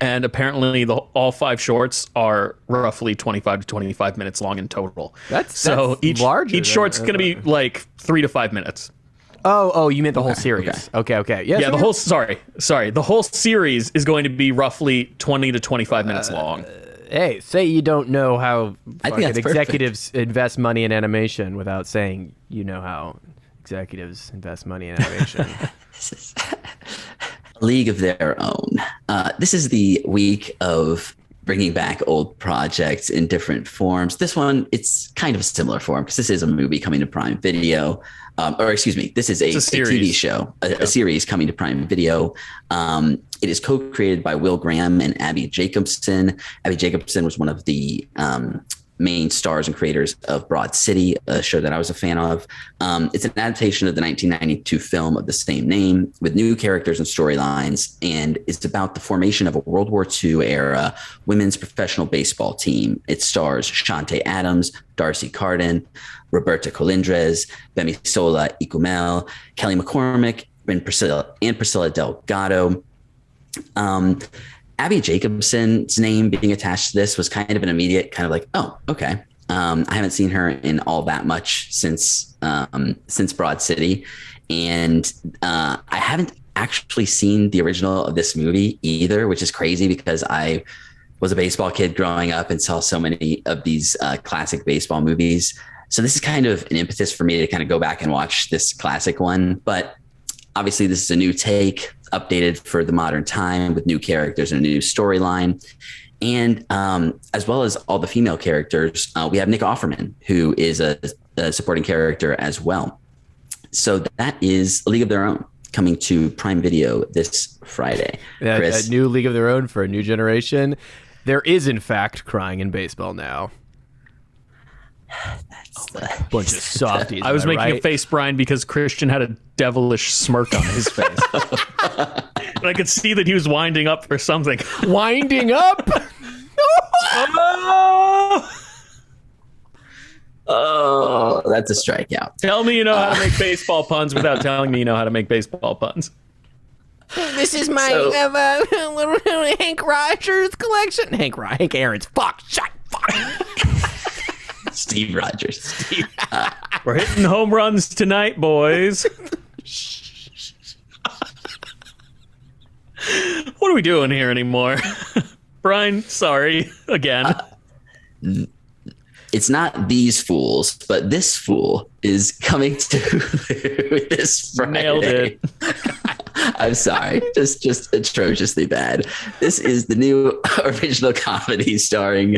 And apparently all 5 shorts are roughly 25 to 25 minutes long in total. That's each short's going to be like 3 to 5 minutes. Oh, you meant the whole series. Okay. Yeah, the whole the whole series is going to be roughly 20 to 25 minutes long. Hey, say you don't know how executives perfect. invest money in animation without saying you know how executives invest money in animation. League of Their Own. This is the week of bringing back old projects in different forms. This one, it's kind of a similar form because this is a movie coming to Prime Video. This is a TV show, a series coming to Prime Video. It is co-created by Will Graham and Abby Jacobson. Abby Jacobson was one of the main stars and creators of Broad City, a show that I was a fan of. It's an adaptation of the 1992 film of the same name with new characters and storylines, and it's about the formation of a World War II era women's professional baseball team. It stars Shantae Adams, Darcy Carden, Roberta Colindrez, Bemisola Icumel, Kelly McCormick, and Priscilla Delgado. Abby Jacobson's name being attached to this was kind of an immediate kind of like, oh, okay. I haven't seen her in all that much since Broad City. And I haven't actually seen the original of this movie either, which is crazy because I was a baseball kid growing up and saw so many of these classic baseball movies. So this is kind of an impetus for me to kind of go back and watch this classic one. But obviously this is a new take, updated for the modern time with new characters and a new storyline. And as well as all the female characters, we have Nick Offerman, who is a supporting character as well. So that is A League of Their Own coming to Prime Video this Friday. A new League of Their Own for a new generation. There is, in fact, crying in baseball now. Bunch of softies. I was making right? a face, Brian, because Christian had a devilish smirk on his face. And I could see that he was winding up for something. Winding up? Oh, that's a strikeout. Tell me you know how to make baseball puns without telling me you know how to make baseball puns. This is my little Hank Rogers collection. Hank Aaron's. Fuck. Steve Rogers. We're hitting home runs tonight, boys. What are we doing here anymore? Brian, sorry again. It's not these fools, but this fool is coming to Hulu this Friday. Nailed it. I'm sorry, just atrociously bad. This is the new original comedy starring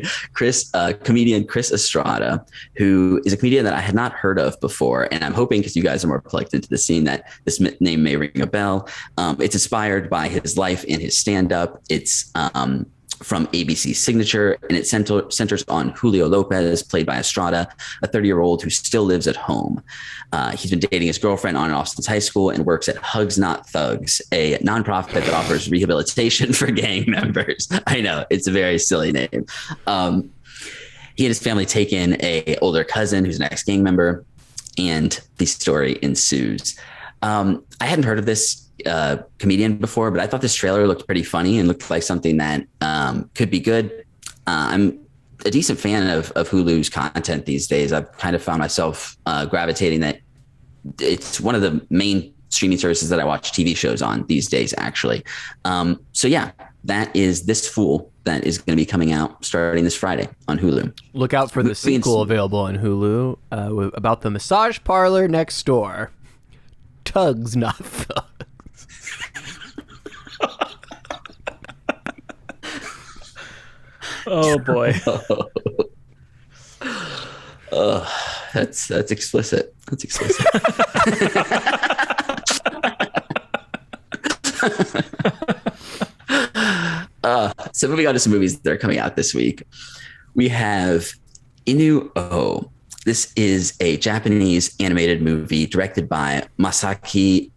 comedian Chris Estrada, who is a comedian that I had not heard of before, and I'm hoping, because you guys are more plugged into the scene, that this name may ring a bell. It's inspired by his life and his stand-up. It's from ABC's Signature, and it centers on Julio Lopez, played by Estrada, a 30-year-old who still lives at home. He's been dating his girlfriend on and off since high school and works at Hugs Not Thugs, a nonprofit that offers rehabilitation for gang members. I know, it's a very silly name. He and his family take in an older cousin who's an ex-gang member, and the story ensues. I hadn't heard of this comedian before, but I thought this trailer looked pretty funny and looked like something that could be good. I'm a decent fan of Hulu's content these days. I've kind of found myself gravitating that it's one of the main streaming services that I watch TV shows on these days, actually. So yeah, that is This Fool that is going to be coming out starting this Friday on Hulu. Look out for the sequel available on Hulu about the massage parlor next door. Tugs Not Thugs. Oh boy. That's explicit. That's explicit. So moving on to some movies that are coming out this week, we have INU-OH. This is a Japanese animated movie directed by Masaki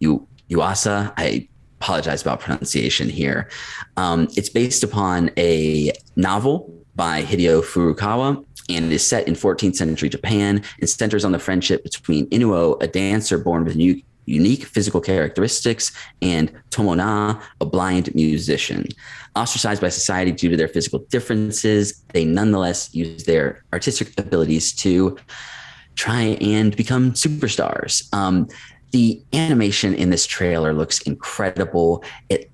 Yuasa. I apologize about pronunciation here. It's based upon a novel by Hideo Furukawa, and it is set in 14th century Japan and centers on the friendship between INU-OH, a dancer born with unique physical characteristics, and Tomona, a blind musician. Ostracized by society due to their physical differences, they nonetheless use their artistic abilities to try and become superstars. The animation in this trailer looks incredible. It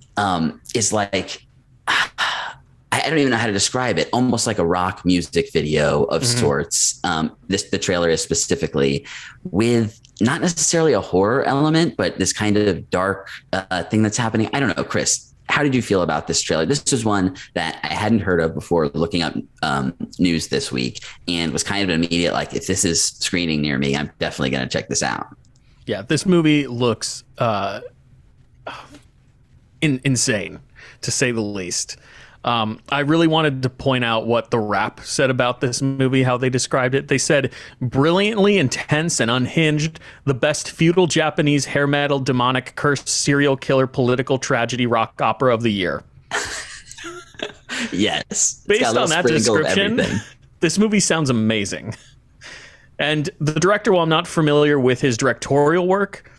is like, I don't even know how to describe it, almost like a rock music video of sorts. The trailer is specifically, with not necessarily a horror element, but this kind of dark thing that's happening. I don't know, Chris, how did you feel about this trailer? This is one that I hadn't heard of before looking up news this week, and was kind of an immediate, like, if this is screening near me, I'm definitely going to check this out. Yeah, this movie looks insane, to say the least. I really wanted to point out what the Wrap said about this movie, how they described it. They said, brilliantly intense and unhinged, the best feudal Japanese hair metal, demonic, cursed, serial killer, political tragedy, rock opera of the year. Yes. Based on that description, this movie sounds amazing. And the director, while I'm not familiar with his directorial work,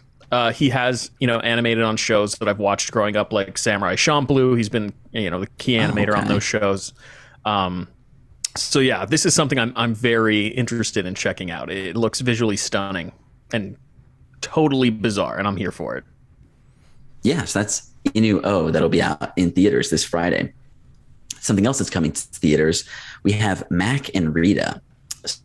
he has, animated on shows that I've watched growing up, like Samurai Champloo. He's been, the key animator on those shows. So yeah, this is something I'm very interested in checking out. It looks visually stunning and totally bizarre, and I'm here for it. Yes, that's INU-OH. That'll be out in theaters this Friday. Something else that's coming to theaters, we have Mack and Rita.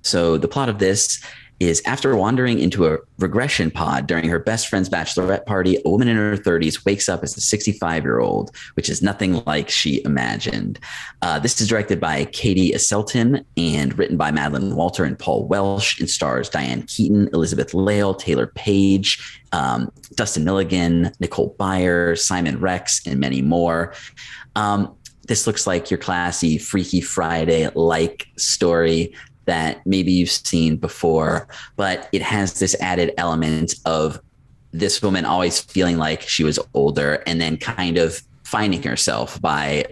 So the plot of this is, after wandering into a regression pod during her best friend's bachelorette party, a woman in her 30s wakes up as a 65-year-old, which is nothing like she imagined. This is directed by Katie Asselton and written by Madeline Walter and Paul Welsh, and stars Diane Keaton, Elizabeth Lail, Taylor Page, Dustin Milligan, Nicole Byer, Simon Rex, and many more. this looks like your classy Freaky Friday-like story that maybe you've seen before, but it has this added element of this woman always feeling like she was older and then kind of finding herself by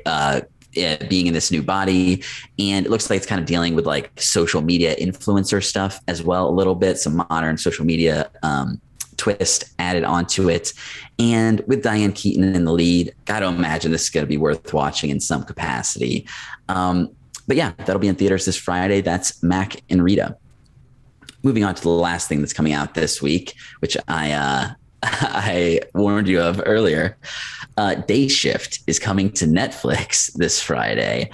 being in this new body. And it looks like it's kind of dealing with like social media influencer stuff as well, a little bit, some modern social media twist added onto it. And with Diane Keaton in the lead, got to imagine this is going to be worth watching in some capacity. But yeah, that'll be in theaters this Friday. That's Mack and Rita. Moving on to the last thing that's coming out this week, which I warned you of earlier. Day Shift is coming to Netflix this Friday.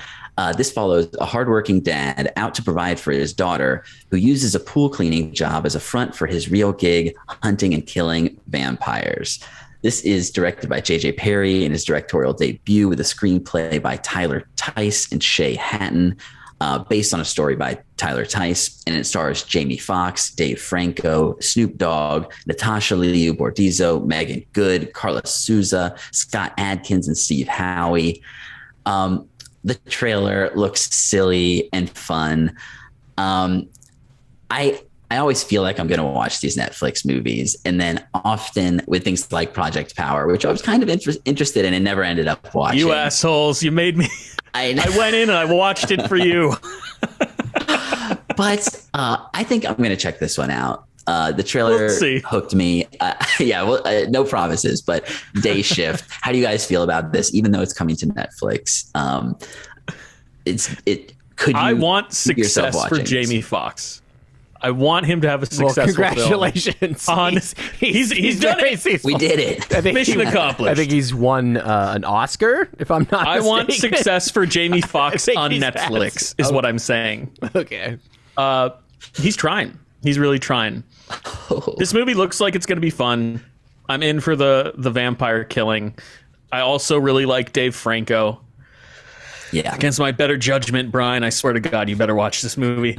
This follows a hardworking dad out to provide for his daughter, who uses a pool cleaning job as a front for his real gig, hunting and killing vampires. This is directed by J.J. Perry in his directorial debut with a screenplay by Tyler Tice and Shay Hatton, based on a story by Tyler Tice, and it stars Jamie Foxx, Dave Franco, Snoop Dogg, Natasha Liu Bordizzo, Megan Good, Carlos Souza, Scott Adkins, and Steve Howie. The trailer looks silly and fun. I always feel like I'm going to watch these Netflix movies, and then often with things like Project Power, which I was kind of interested in and never ended up watching. You assholes, you made me. I went in and I watched it for you. But I think I'm going to check this one out. The trailer hooked me. No promises, but Day Shift. How do you guys feel about this? Even though it's coming to Netflix, I want success for Jamie Foxx. I want him to have a successful congratulations. Film. He's done it. We did it. Mission accomplished. I think he's won an Oscar, if I'm not mistaken. I want success for Jamie Foxx on Netflix, is what I'm saying. Okay. He's trying. He's really trying. Oh. This movie looks like it's going to be fun. I'm in for the vampire killing. I also really like Dave Franco. Yeah. Against my better judgment, Brian, I swear to God, you better watch this movie.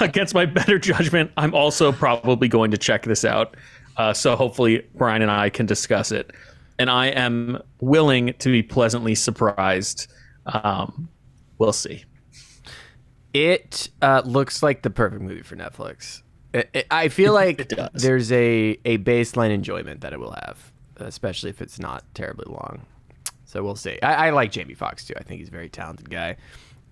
Against my better judgment, I'm also probably going to check this out. So hopefully Brian and I can discuss it. And I am willing to be pleasantly surprised. We'll see. It looks like the perfect movie for Netflix. I feel like there's a baseline enjoyment that it will have, especially if it's not terribly long. So we'll see. I like Jamie Foxx too. I think he's a very talented guy.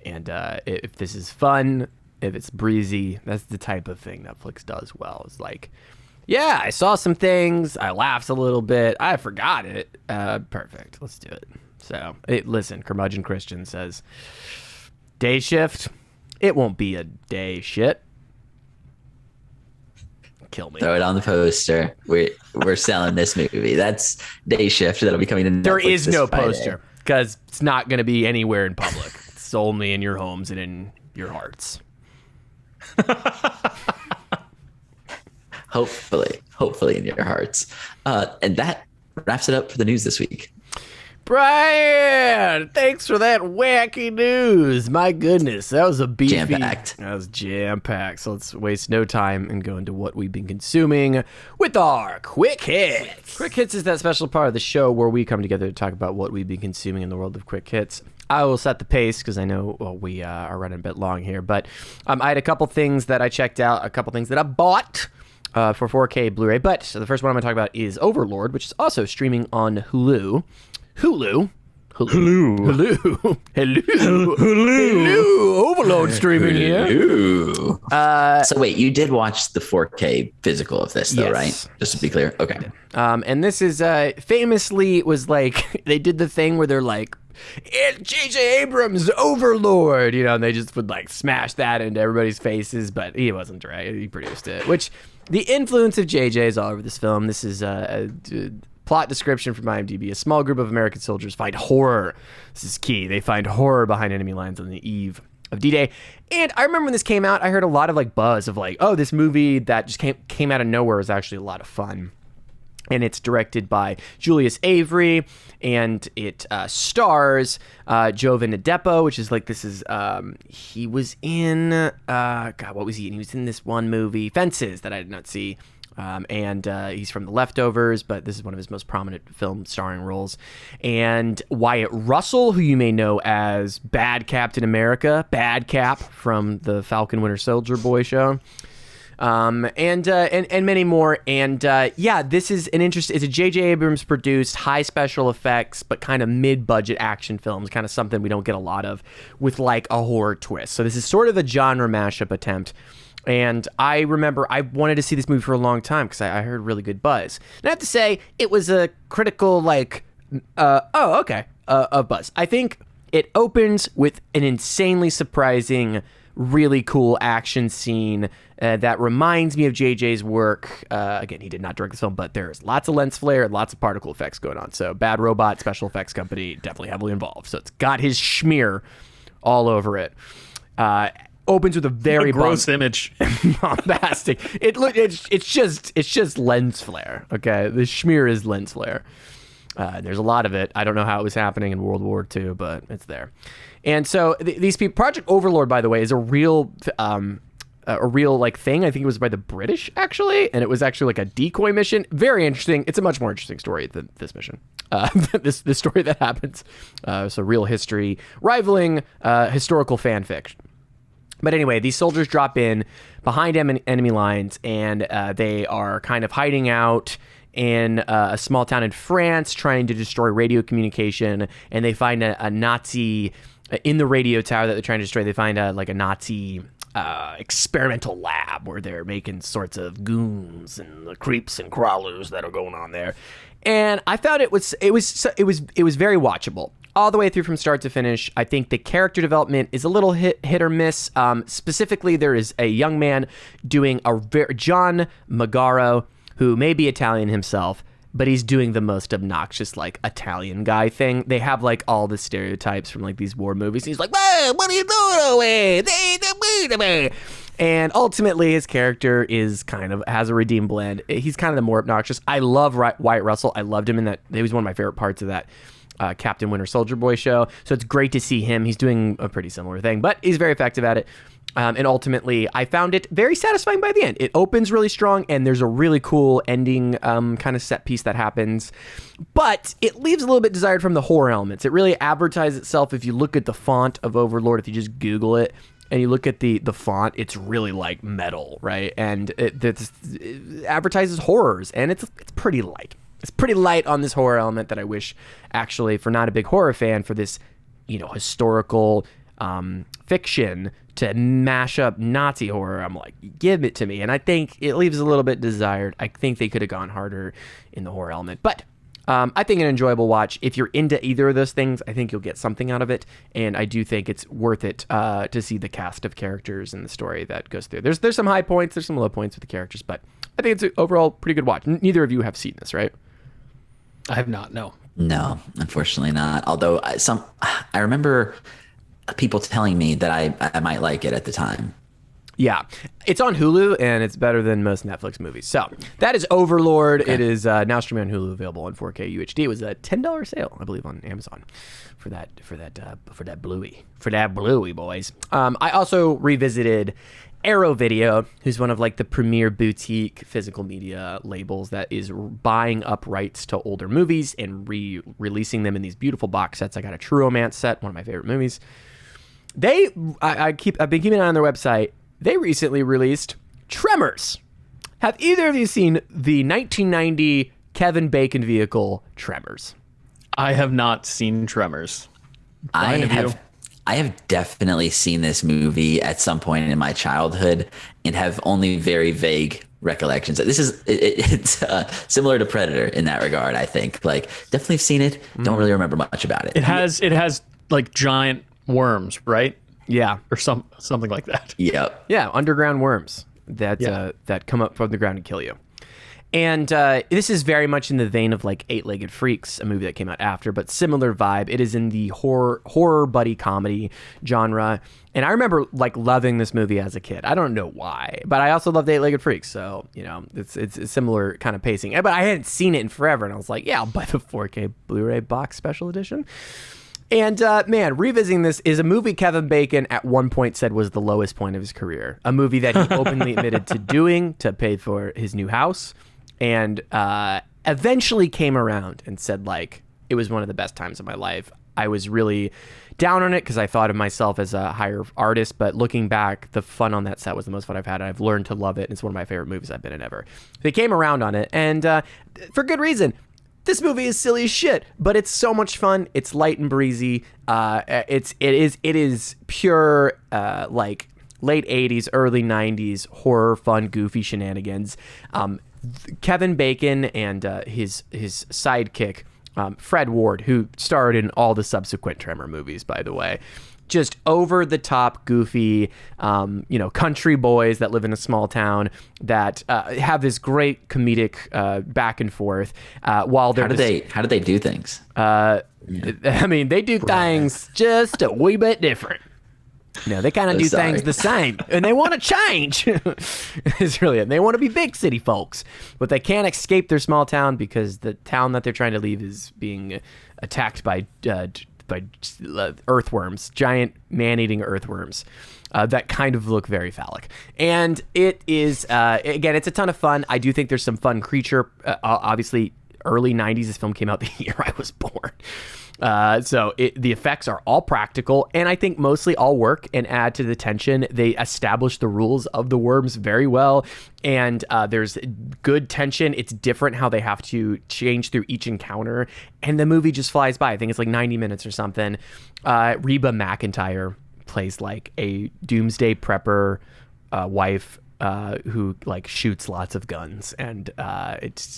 And if this is fun, if it's breezy, that's the type of thing Netflix does well. It's like, yeah, I saw some things. I laughed a little bit. I forgot it. Perfect. Let's do it. So listen, Curmudgeon Christian says, Day Shift, it won't be a day shit. Kill me. Throw it on the poster. We're selling this movie. That's Day Shift. That'll be coming to Netflix. There is no Friday. poster because it's not going to be anywhere in public. It's only in your homes and in your hearts. Hopefully in your hearts. And that wraps it up for the news this week. Brian, thanks for that wacky news. My goodness, that was a beefy. Jam-packed. That was jam-packed. So let's waste no time and go into what we've been consuming with our Quick Hits. Quick Hits is that special part of the show where we come together to talk about what we've been consuming in the world of Quick Hits. I will set the pace because I know we are running a bit long here. But I had a couple things that I checked out, a couple things that I bought for 4K Blu-ray. But the first one I'm going to talk about is Overlord, which is also streaming on Hulu. Hulu. Overlord streaming here. So wait, you did watch the 4K physical of this, though, yes. Right? Just to be clear. Okay. And this is famously was like they did the thing where they're like, it's J.J. Abrams' Overlord, and they just would like smash that into everybody's faces, but he wasn't right. He produced it, which the influence of J.J. is all over this film. This is plot description from IMDb. A small group of American soldiers find horror. This is key. They find horror behind enemy lines on the eve of D-Day. And I remember when this came out, I heard a lot of like buzz of like, oh, this movie that just came out of nowhere is actually a lot of fun. And it's directed by Julius Avery, and it stars Jovan Adepo, which is like, this is, he was in, what was he in? He was in this one movie, Fences, that I did not see. And he's from The Leftovers, but this is one of his most prominent film starring roles. And Wyatt Russell, who you may know as Bad Captain America, Bad Cap from the Falcon Winter Soldier Boy show. And many more. And this is it's a J.J. Abrams produced, high special effects, but kind of mid-budget action films, kind of something we don't get a lot of, with like a horror twist. So this is sort of a genre mashup attempt. And I remember I wanted to see this movie for a long time because I heard really good buzz. And I have to say, it was a critical, buzz. I think it opens with an insanely surprising, really cool action scene that reminds me of JJ's work. Again, he did not direct this film, but there's lots of lens flare and lots of particle effects going on. So Bad Robot Special Effects Company definitely heavily involved. So it's got his schmear all over it. Opens with a very gross image, bombastic. It's just lens flare. Okay, the schmear is lens flare. There's a lot of it. I don't know how it was happening in World War II, but it's there. And so these people, Project Overlord, by the way, is a real thing. I think it was by the British actually, and it was actually like a decoy mission. Very interesting. It's a much more interesting story than this mission. This story that happens. So real history rivaling historical fan fiction. But anyway, these soldiers drop in behind enemy lines, and they are kind of hiding out in a small town in France, trying to destroy radio communication. And they find a Nazi in the radio tower that they're trying to destroy. They find a Nazi experimental lab where they're making sorts of goons and the creeps and crawlers that are going on there. And I thought it was very watchable all the way through from start to finish. I think the character development is a little hit or miss. Specifically, there is a young man doing John Magaro, who may be Italian himself, but he's doing the most obnoxious, like, Italian guy thing. They have, like, all the stereotypes from, like, these war movies. He's like, "Hey, what are you doing? And ultimately, his character has a redeemed blend. He's kind of the more obnoxious. I love Wyatt Russell. I loved him in that. He was one of my favorite parts of that Captain Winter Soldier Boy show. So it's great to see him. He's doing a pretty similar thing, but he's very effective at it. And ultimately, I found it very satisfying by the end. It opens really strong, and there's a really cool ending kind of set piece that happens. But it leaves a little bit desired from the horror elements. It really advertises itself. If you look at the font of Overlord, if you just Google it, and you look at the font, it's really like metal, right? And it advertises horrors, and it's pretty light. It's pretty light on this horror element that I wish, actually, for not a big horror fan, for this, historical fiction to mash up Nazi horror, I'm like, give it to me. And I think it leaves a little bit desired. I think they could have gone harder in the horror element. But I think an enjoyable watch. If you're into either of those things, I think you'll get something out of it. And I do think it's worth it to see the cast of characters and the story that goes through. There's some high points, there's some low points with the characters, but I think it's an overall pretty good watch. Neither of you have seen this, right? I have not, no. No, unfortunately not. Although I remember people telling me that I might like it at the time. Yeah, it's on Hulu, and it's better than most Netflix movies. So that is Overlord. Okay. It is now streaming on Hulu, available on 4K UHD. It was a $10 sale, I believe, on Amazon for that bluey boys. I also revisited Arrow Video, who's one of like the premier boutique physical media labels that is buying up rights to older movies and releasing them in these beautiful box sets. I got a True Romance set, one of my favorite movies. I've been keeping an eye on their website. They recently released Tremors. Have either of you seen the 1990 Kevin Bacon vehicle Tremors? I have not seen Tremors. I have definitely seen this movie at some point in my childhood and have only very vague recollections. It's similar to Predator in that regard, I think. Like, definitely seen it. Don't really remember much about it. It has like giant worms, right? Yeah, or something like that. Yep. Yeah, underground worms that come up from the ground and kill you. And this is very much in the vein of like Eight-Legged Freaks, a movie that came out after, but similar vibe. It is in the horror buddy comedy genre. And I remember like loving this movie as a kid. I don't know why, but I also loved Eight-Legged Freaks. So, it's a similar kind of pacing. But I hadn't seen it in forever. And I was like, yeah, I'll buy the 4K Blu-ray box special edition. And man, revisiting this is a movie Kevin Bacon at one point said was the lowest point of his career. A movie that he openly admitted to doing to pay for his new house, and eventually came around and said, like, it was one of the best times of my life. I was really down on it because I thought of myself as a higher artist, but looking back, the fun on that set was the most fun I've had. I've learned to love it. It's one of my favorite movies I've been in ever. They came around on it, and for good reason. This movie is silly as shit, but it's so much fun. It's light and breezy. It is pure like late 80s, early 90s horror, fun, goofy shenanigans. Kevin Bacon and his sidekick, Fred Ward, who starred in all the subsequent Tremor movies, by the way. Just over the top, goofy, country boys that live in a small town that have this great comedic back and forth. While they're how do they do things? I mean, they do things just a wee bit different. No, they kind of do things the same, and they want to change. It's really it. They want to be big city folks, but they can't escape their small town because the town that they're trying to leave is being attacked by earthworms, giant man-eating earthworms that kind of look very phallic. And it is, again, it's a ton of fun. I do think there's some fun creature. Obviously, early 90s, this film came out the year I was born. So the effects are all practical, and I think mostly all work and add to the tension. They establish the rules of the worms very well, and there's good tension. It's different how they have to change through each encounter, and the movie just flies by. I think it's like 90 minutes or something. Reba McEntire plays like a doomsday prepper wife who like shoots lots of guns, and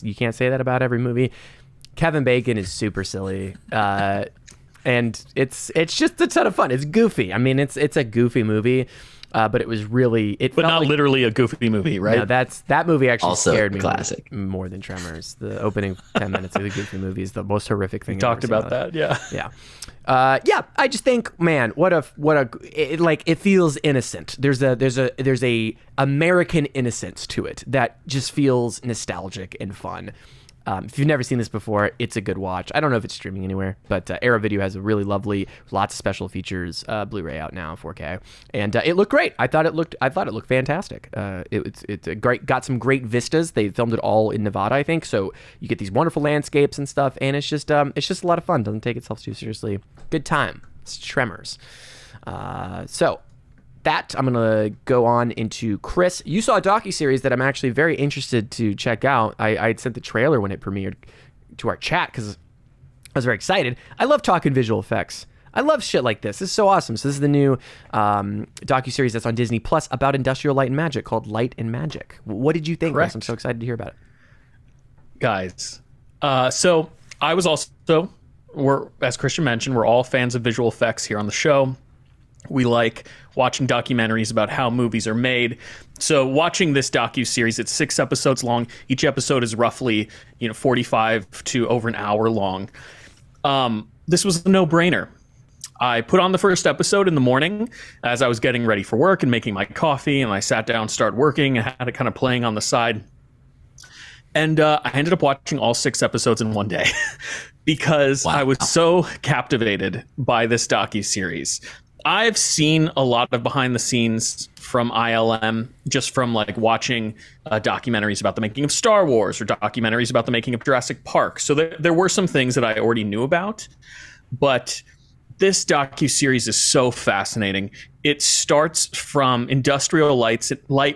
you can't say that about every movie. Kevin Bacon is super silly, and it's just a ton of fun. It's goofy. I mean, it's a goofy movie, but it was really but not like, literally a goofy movie, right? No, that movie actually also scared me classic. More than Tremors. The opening 10 minutes of the goofy movie is the most horrific thing. We talked about that, yeah. Yeah. I just think, man, it feels innocent. There's a American innocence to it that just feels nostalgic and fun. If you've never seen this before, it's a good watch. I don't know if it's streaming anywhere, but Arrow Video has a really lovely, lots of special features Blu-ray out now, 4K, and it looked great. I thought it looked fantastic. It's great. Got some great vistas. They filmed it all in Nevada, I think, so you get these wonderful landscapes and stuff, and it's just a lot of fun. Doesn't take itself too seriously. Good time. It's Tremors. So that, I'm going to go on into Chris. You saw a docuseries that I'm actually very interested to check out. I had sent the trailer when it premiered to our chat because I was very excited. I love talking visual effects. I love shit like this. This is so awesome. So this is the new docuseries that's on Disney Plus about industrial light and magic called Light and Magic. What did you think, Chris? I'm so excited to hear about it. Guys, so I was also, as Christian mentioned, we're all fans of visual effects here on the show. We like watching documentaries about how movies are made. So watching this docu-series, it's 6 episodes long. Each episode is roughly 45 to over an hour long. This was a no-brainer. I put on the first episode in the morning as I was getting ready for work and making my coffee, and I sat down, started working, and had it kind of playing on the side. And I ended up watching all 6 episodes in one day because I was so captivated by this docu-series. I've seen a lot of behind the scenes from ILM just from like watching documentaries about the making of Star Wars or documentaries about the making of Jurassic Park. So there were some things that I already knew about, but this docuseries is so fascinating. It starts from Industrial Light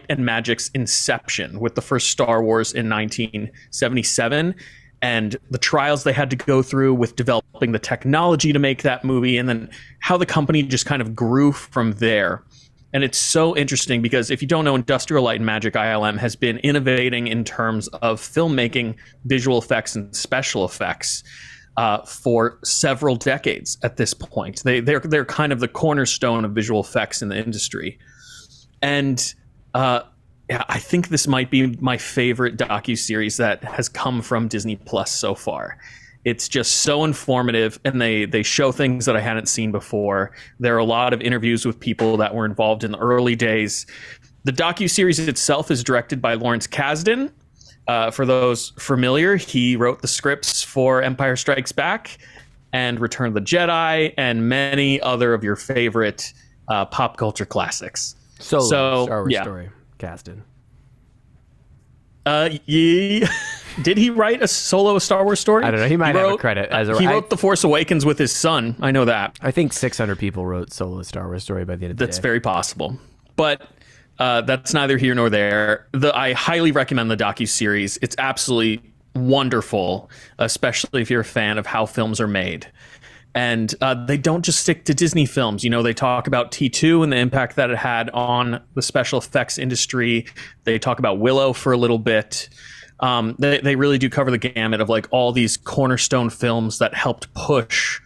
and Magic's inception with the first Star Wars in 1977. And the trials they had to go through with developing the technology to make that movie, and then how the company just kind of grew from there. And it's so interesting because if you don't know, Industrial Light and Magic, ILM, has been innovating in terms of filmmaking, visual effects, and special effects for several decades at this point. They're kind of the cornerstone of visual effects in the industry. And yeah, I think this might be my favorite docu-series that has come from Disney Plus so far. It's just so informative, and they show things that I hadn't seen before. There are a lot of interviews with people that were involved in the early days. The docu-series itself is directed by Lawrence Kasdan. For those familiar, he wrote the scripts for Empire Strikes Back. and Return of the Jedi, and many other of your favorite pop culture classics. Solo Star Wars yeah. story casted. Did he write a solo Star Wars story? I don't know. He might have a credit as a. He wrote The Force Awakens with his son. I know that. I think 600 people wrote solo Star Wars story by the end of the day. That's very possible, but that's neither here nor there. I highly recommend the docuseries. It's absolutely wonderful, especially if you're a fan of how films are made. And they don't just stick to Disney films. You know, they talk about T2 and the impact that it had on the special effects industry. They talk about Willow for a little bit. They really do cover the gamut of like all these cornerstone films that helped push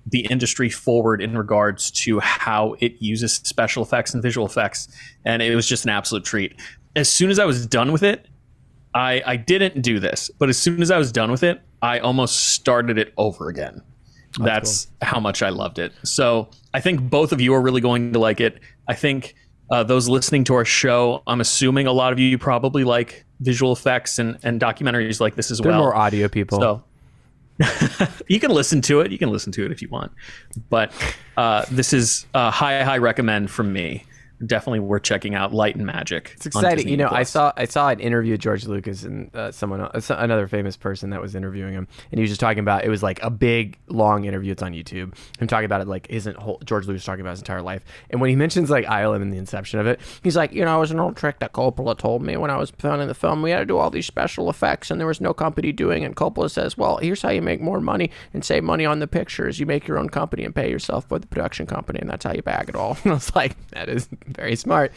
the industry forward in regards to how it uses special effects and visual effects. And it was just an absolute treat. As soon as I was done with it, I didn't do this, but as soon as I was done with it, I almost started it over again. That's cool. How much I loved it. So I think both of you are really going to like it. I think those listening to our show, I'm assuming a lot of you probably like visual effects and documentaries like this as well. They're more audio people. So you can listen to it. You can listen to it if you want. But this is a high recommend from me. Definitely worth checking out. Light and Magic. It's exciting. You know, I saw an interview with George Lucas and another famous person that was interviewing him, and he was just talking about, it was like a big long interview. It's on YouTube. Him talking about it like George Lucas talking about his entire life. And when he mentions like ILM and the inception of it, he's like, you know, it was an old trick that Coppola told me when I was filming the film. We had to do all these special effects, and there was no company doing it. And Coppola says, well, here's how you make more money and save money on the pictures. You make your own company and pay yourself with the production company, and that's how you bag it all. And I was like, that is very smart.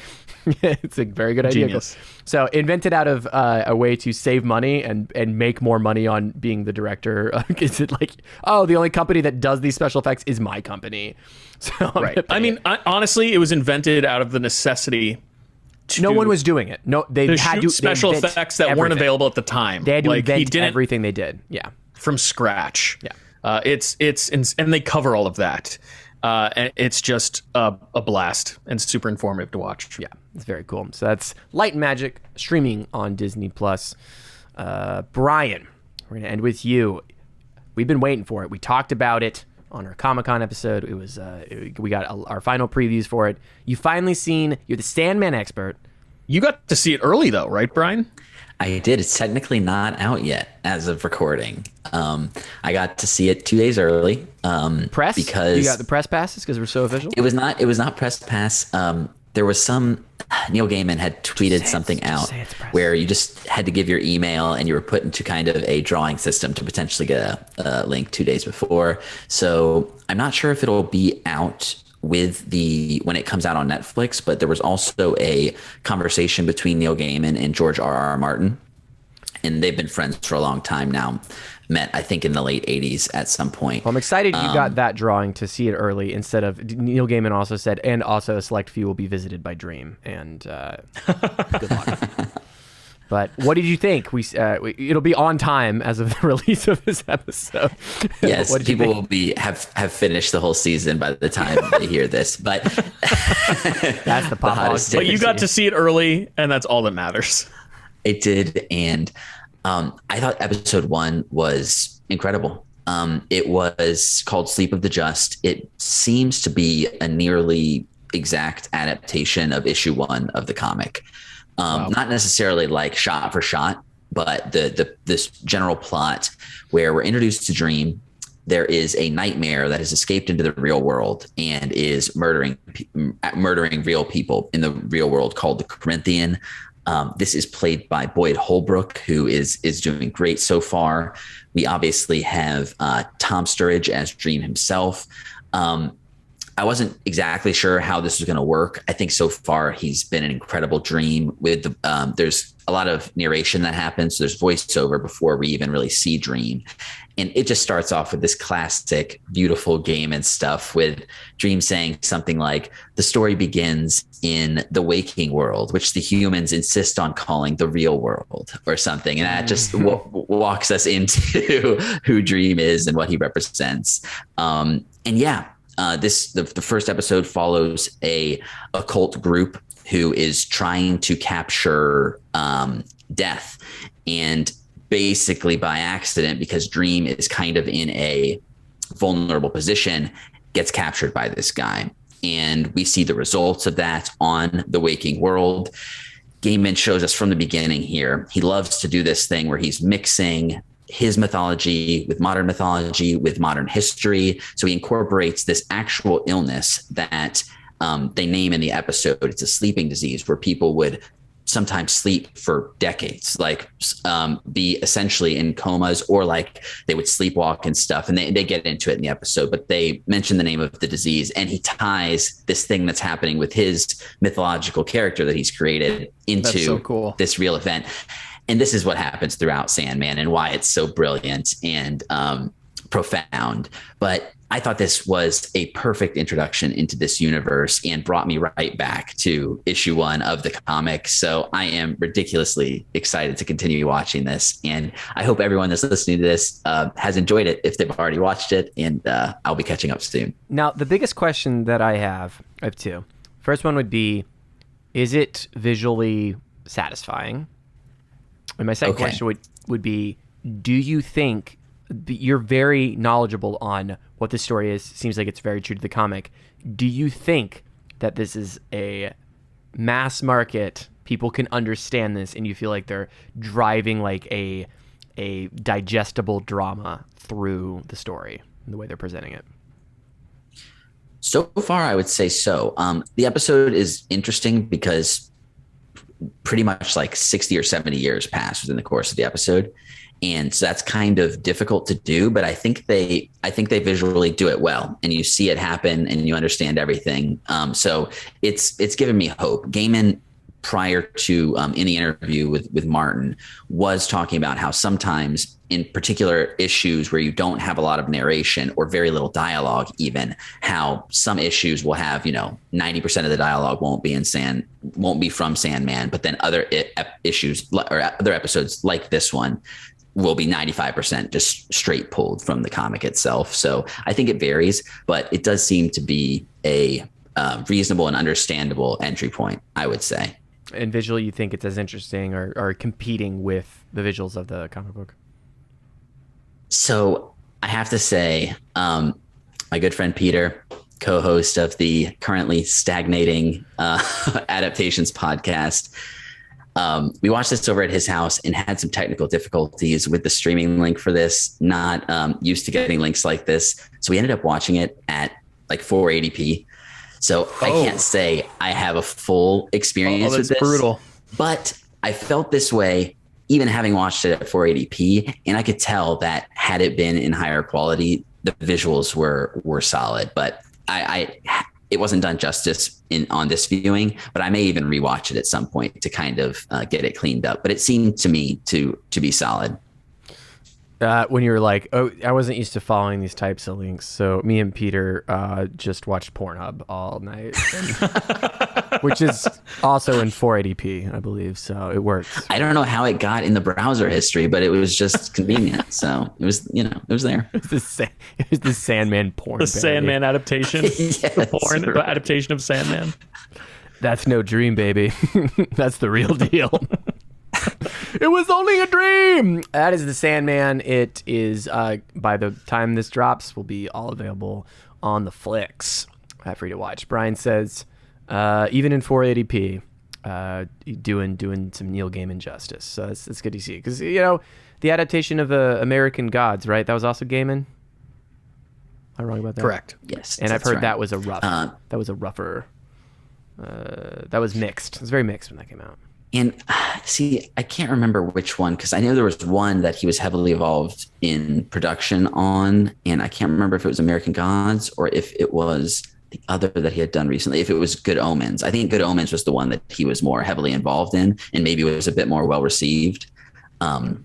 It's a very good idea. Genius. So invented out of a way to save money and make more money on being the director. Is it like, oh, the only company that does these special effects is my company? So right. I mean, honestly, it was invented out of the necessity. No one was doing it. No, they had to special effects that weren't available at the time. They had to invent everything they did. Yeah, from scratch. Yeah, and they cover all of that. And it's just a blast and super informative to watch. Yeah, it's very cool. So that's Light and Magic streaming on Disney Plus. Brian, we're gonna end with you. We've been waiting for it. We talked about it on our Comic-Con episode. It was we got our final previews for it. You've finally seen. You're the Sandman expert. You got to see it early though, right, Brian? I did. It's technically not out yet as of recording. I got to see it 2 days early. Press? Because you got the press passes because we're so official? It was not press pass. There was some Neil Gaiman had tweeted something out where you just had to give your email and you were put into kind of a drawing system to potentially get a link 2 days before. So I'm not sure if it'll be out with when it comes out on Netflix, but there was also a conversation between Neil Gaiman and George R.R. Martin, and they've been friends for a long time now. Met, I think, in the late 80s at some point. Well, I'm excited you got that drawing to see it early instead of Neil Gaiman also said, and also a select few will be visited by Dream. And good luck. But what did you think? It'll be on time as of the release of this episode. Yes, people will have finished the whole season by the time they hear this. But that's the Pop-O-Holics. But you got to see it early, and that's all that matters. It did, and I thought episode 1 was incredible. It was called Sleep of the Just. It seems to be a nearly exact adaptation of issue 1 of the comic. Wow. Not necessarily like shot for shot, but this general plot where we're introduced to Dream. There is a nightmare that has escaped into the real world and is murdering real people in the real world called the Corinthian. This is played by Boyd Holbrook, who is doing great so far. We obviously have Tom Sturridge as Dream himself. I wasn't exactly sure how this was going to work. I think so far he's been an incredible Dream. With there's a lot of narration that happens. So there's voiceover before we even really see Dream. And it just starts off with this classic, beautiful game and stuff with Dream saying something like, the story begins in the waking world, which the humans insist on calling the real world or something. And that just walks us into who Dream is and what he represents. The first episode follows a occult group who is trying to capture death, and basically by accident, because Dream is kind of in a vulnerable position gets captured by this guy. And we see the results of that on the waking world. Gaiman shows us from the beginning here. He loves to do this thing where he's mixing his mythology with modern history. So he incorporates this actual illness that they name in the episode. It's a sleeping disease where people would sometimes sleep for decades, like be essentially in comas, or like they would sleepwalk and stuff. And they get into it in the episode, but they mention the name of the disease, and he ties this thing that's happening with his mythological character that he's created into this real event. And this is what happens throughout Sandman and why it's so brilliant and profound. But I thought this was a perfect introduction into this universe and brought me right back to issue 1 of the comic. So I am ridiculously excited to continue watching this. And I hope everyone that's listening to this has enjoyed it if they've already watched it. And I'll be catching up soon. Now, the biggest question that I have 2. First one would be, is it visually satisfying? And my second question would be, do you think you're very knowledgeable on what the story is? Seems like it's very true to the comic. Do you think that this is a mass market, people can understand this, and you feel like they're driving like a digestible drama through the story and the way they're presenting it? So far, I would say so. The episode is interesting because pretty much like 60 or 70 years passed within the course of the episode. And so that's kind of difficult to do, but I think they visually do it well, and you see it happen and you understand everything. So it's given me hope. Gaiman, prior to in the interview with Martin, was talking about how sometimes in particular issues where you don't have a lot of narration or very little dialogue, even how some issues will have, 90% of the dialogue won't be from Sandman, but then other issues or other episodes like this one will be 95% just straight pulled from the comic itself. So I think it varies, but it does seem to be a reasonable and understandable entry point, I would say. And visually, you think it's as interesting or competing with the visuals of the comic book? So I have to say, my good friend Peter, co-host of the currently stagnating Adaptations podcast, we watched this over at his house and had some technical difficulties with the streaming link for this. Not used to getting links like this. So we ended up watching it at like 480p. So I can't say I have a full experience with this. Brutal. But I felt this way even having watched it at 480p, and I could tell that had it been in higher quality, the visuals were solid. But it wasn't done justice on this viewing, but I may even rewatch it at some point to kind of get it cleaned up. But it seemed to me to be solid. When you were like, I wasn't used to following these types of links, so me and Peter just watched Pornhub all night, which is also in 480p, I believe, so it works. I don't know how it got in the browser history, but it was just convenient, so it was there. It was the Sandman porn. The Sandman adaptation, Yes, the adaptation of Sandman. That's no dream, baby. That's the real deal. It was only a dream. That is the Sandman. It is, by the time this drops, will be all available on the flicks for you to watch. Brian says, even in 480p, doing some Neil Gaiman justice. So it's good to see. Because, the adaptation of American Gods, right? That was also Gaiman? Am I wrong about that? Correct. Yes. And I've heard that was a rougher, that was mixed. It was very mixed when that came out. And see, I can't remember which one, because I know there was one that he was heavily involved in production on, and I can't remember if it was American Gods or if it was the other that he had done recently, if it was Good Omens. I think Good Omens was the one that he was more heavily involved in and maybe was a bit more well-received. I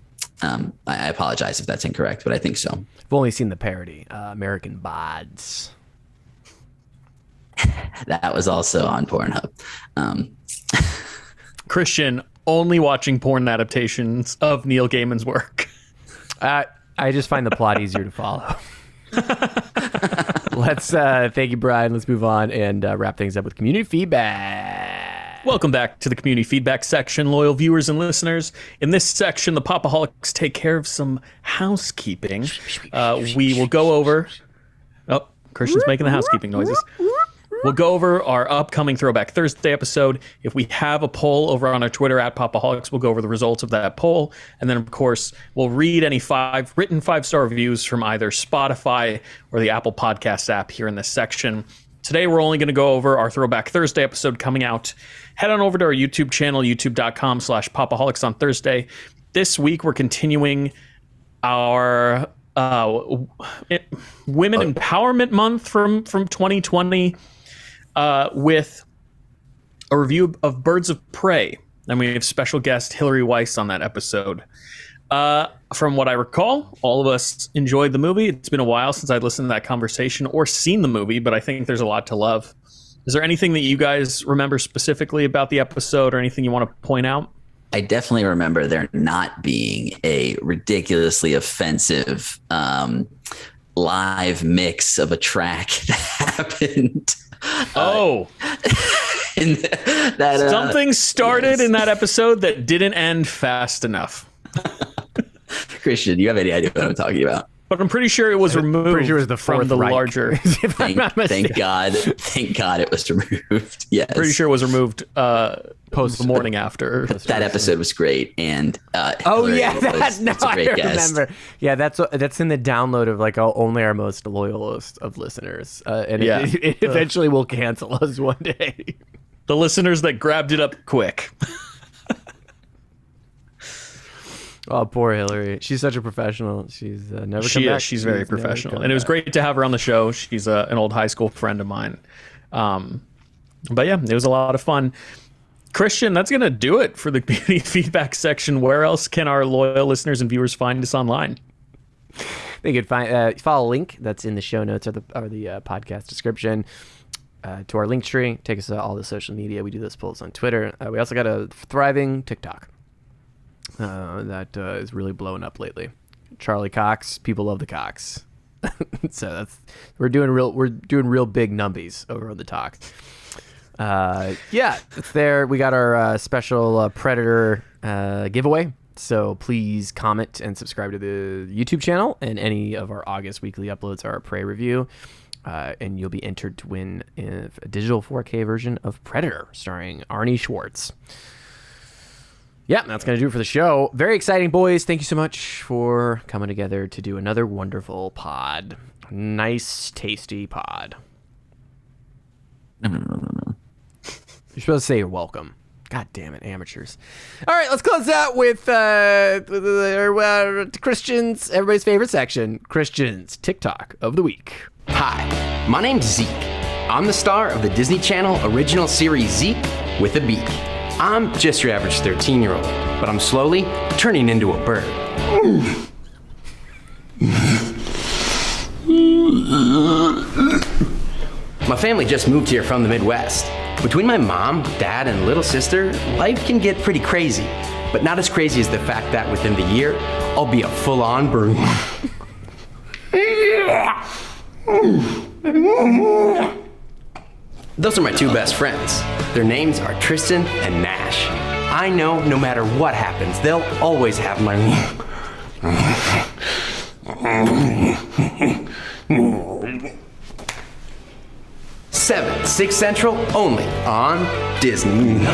apologize if that's incorrect, but I think so. I've only seen the parody, American Gods. That was also on Pornhub. Christian only watching porn adaptations of Neil Gaiman's work. I just find the plot easier to follow. Let's thank you, Brian. Let's move on and wrap things up with community feedback. Welcome back to the community feedback section, loyal viewers and listeners. In this section, the Pop-O-Holics take care of some housekeeping. We will go over Oh, Christian's making the housekeeping noises. We'll go over our upcoming Throwback Thursday episode. If we have a poll over on our Twitter at Pop-O-Holics, we'll go over the results of that poll. And then, of course, we'll read any written 5-star reviews from either Spotify or the Apple Podcasts app here in this section. Today, we're only going to go over our Throwback Thursday episode coming out. Head on over to our YouTube channel, youtube.com/Pop-O-Holics on Thursday. This week, we're continuing our Women Empowerment Month from 2020 with a review of Birds of Prey. And we have special guest Hilary Weiss on that episode. From what I recall, all of us enjoyed the movie. It's been a while since I'd listened to that conversation or seen the movie, but I think there's a lot to love. Is there anything that you guys remember specifically about the episode or anything you want to point out? I definitely remember there not being a ridiculously offensive live mix of a track that happened. Something started in that episode that didn't end fast enough. Christian, do you have any idea what I'm talking about? But I'm pretty sure it was removed Pretty sure it was the from the Reich. larger. Thank God it was removed. Yes. Pretty sure it was removed post the morning after. That episode was great, and I guest. remember. Yeah, that's in the download of like only our most loyalist of listeners, and it eventually will cancel us one day. The listeners that grabbed it up quick. Oh, poor Hillary. She's such a professional. She's never she come back. is. She's very professional. And it was great to have her on the show. She's an old high school friend of mine. But yeah, it was a lot of fun. Christian, that's going to do it for the community feedback section. Where else can our loyal listeners and viewers find us online? They could follow a link that's in the show notes or the podcast description to our link tree. Take us to all the social media. We do those polls on Twitter. We also got a thriving TikTok. That is really blowing up lately. Charlie Cox, people love the Cox, so we're doing real big numbies over on the talk. Yeah, it's there. We got our special Predator giveaway, so please comment and subscribe to the YouTube channel, and any of our August weekly uploads are our Prey review, and you'll be entered to win a digital 4K version of Predator starring Arnie Schwartz. Yeah, that's going to do it for the show. Very exciting, boys. Thank you so much for coming together to do another wonderful pod. Nice, tasty pod. You're supposed to say you're welcome. God damn it, amateurs. All right, let's close out with Christian's, everybody's favorite section, Christian's TikTok of the week. Hi, my name's Zeke. I'm the star of the Disney Channel original series Zeke with a beak. I'm just your average 13-year-old, but I'm slowly turning into a bird. My family just moved here from the Midwest. Between my mom, dad, and little sister, life can get pretty crazy, but not as crazy as the fact that within the year, I'll be a full-on bird. Those are my two best friends. Their names are Tristan and Nash. I know no matter what happens, they'll always have my... 7, 6 Central, only on Disney.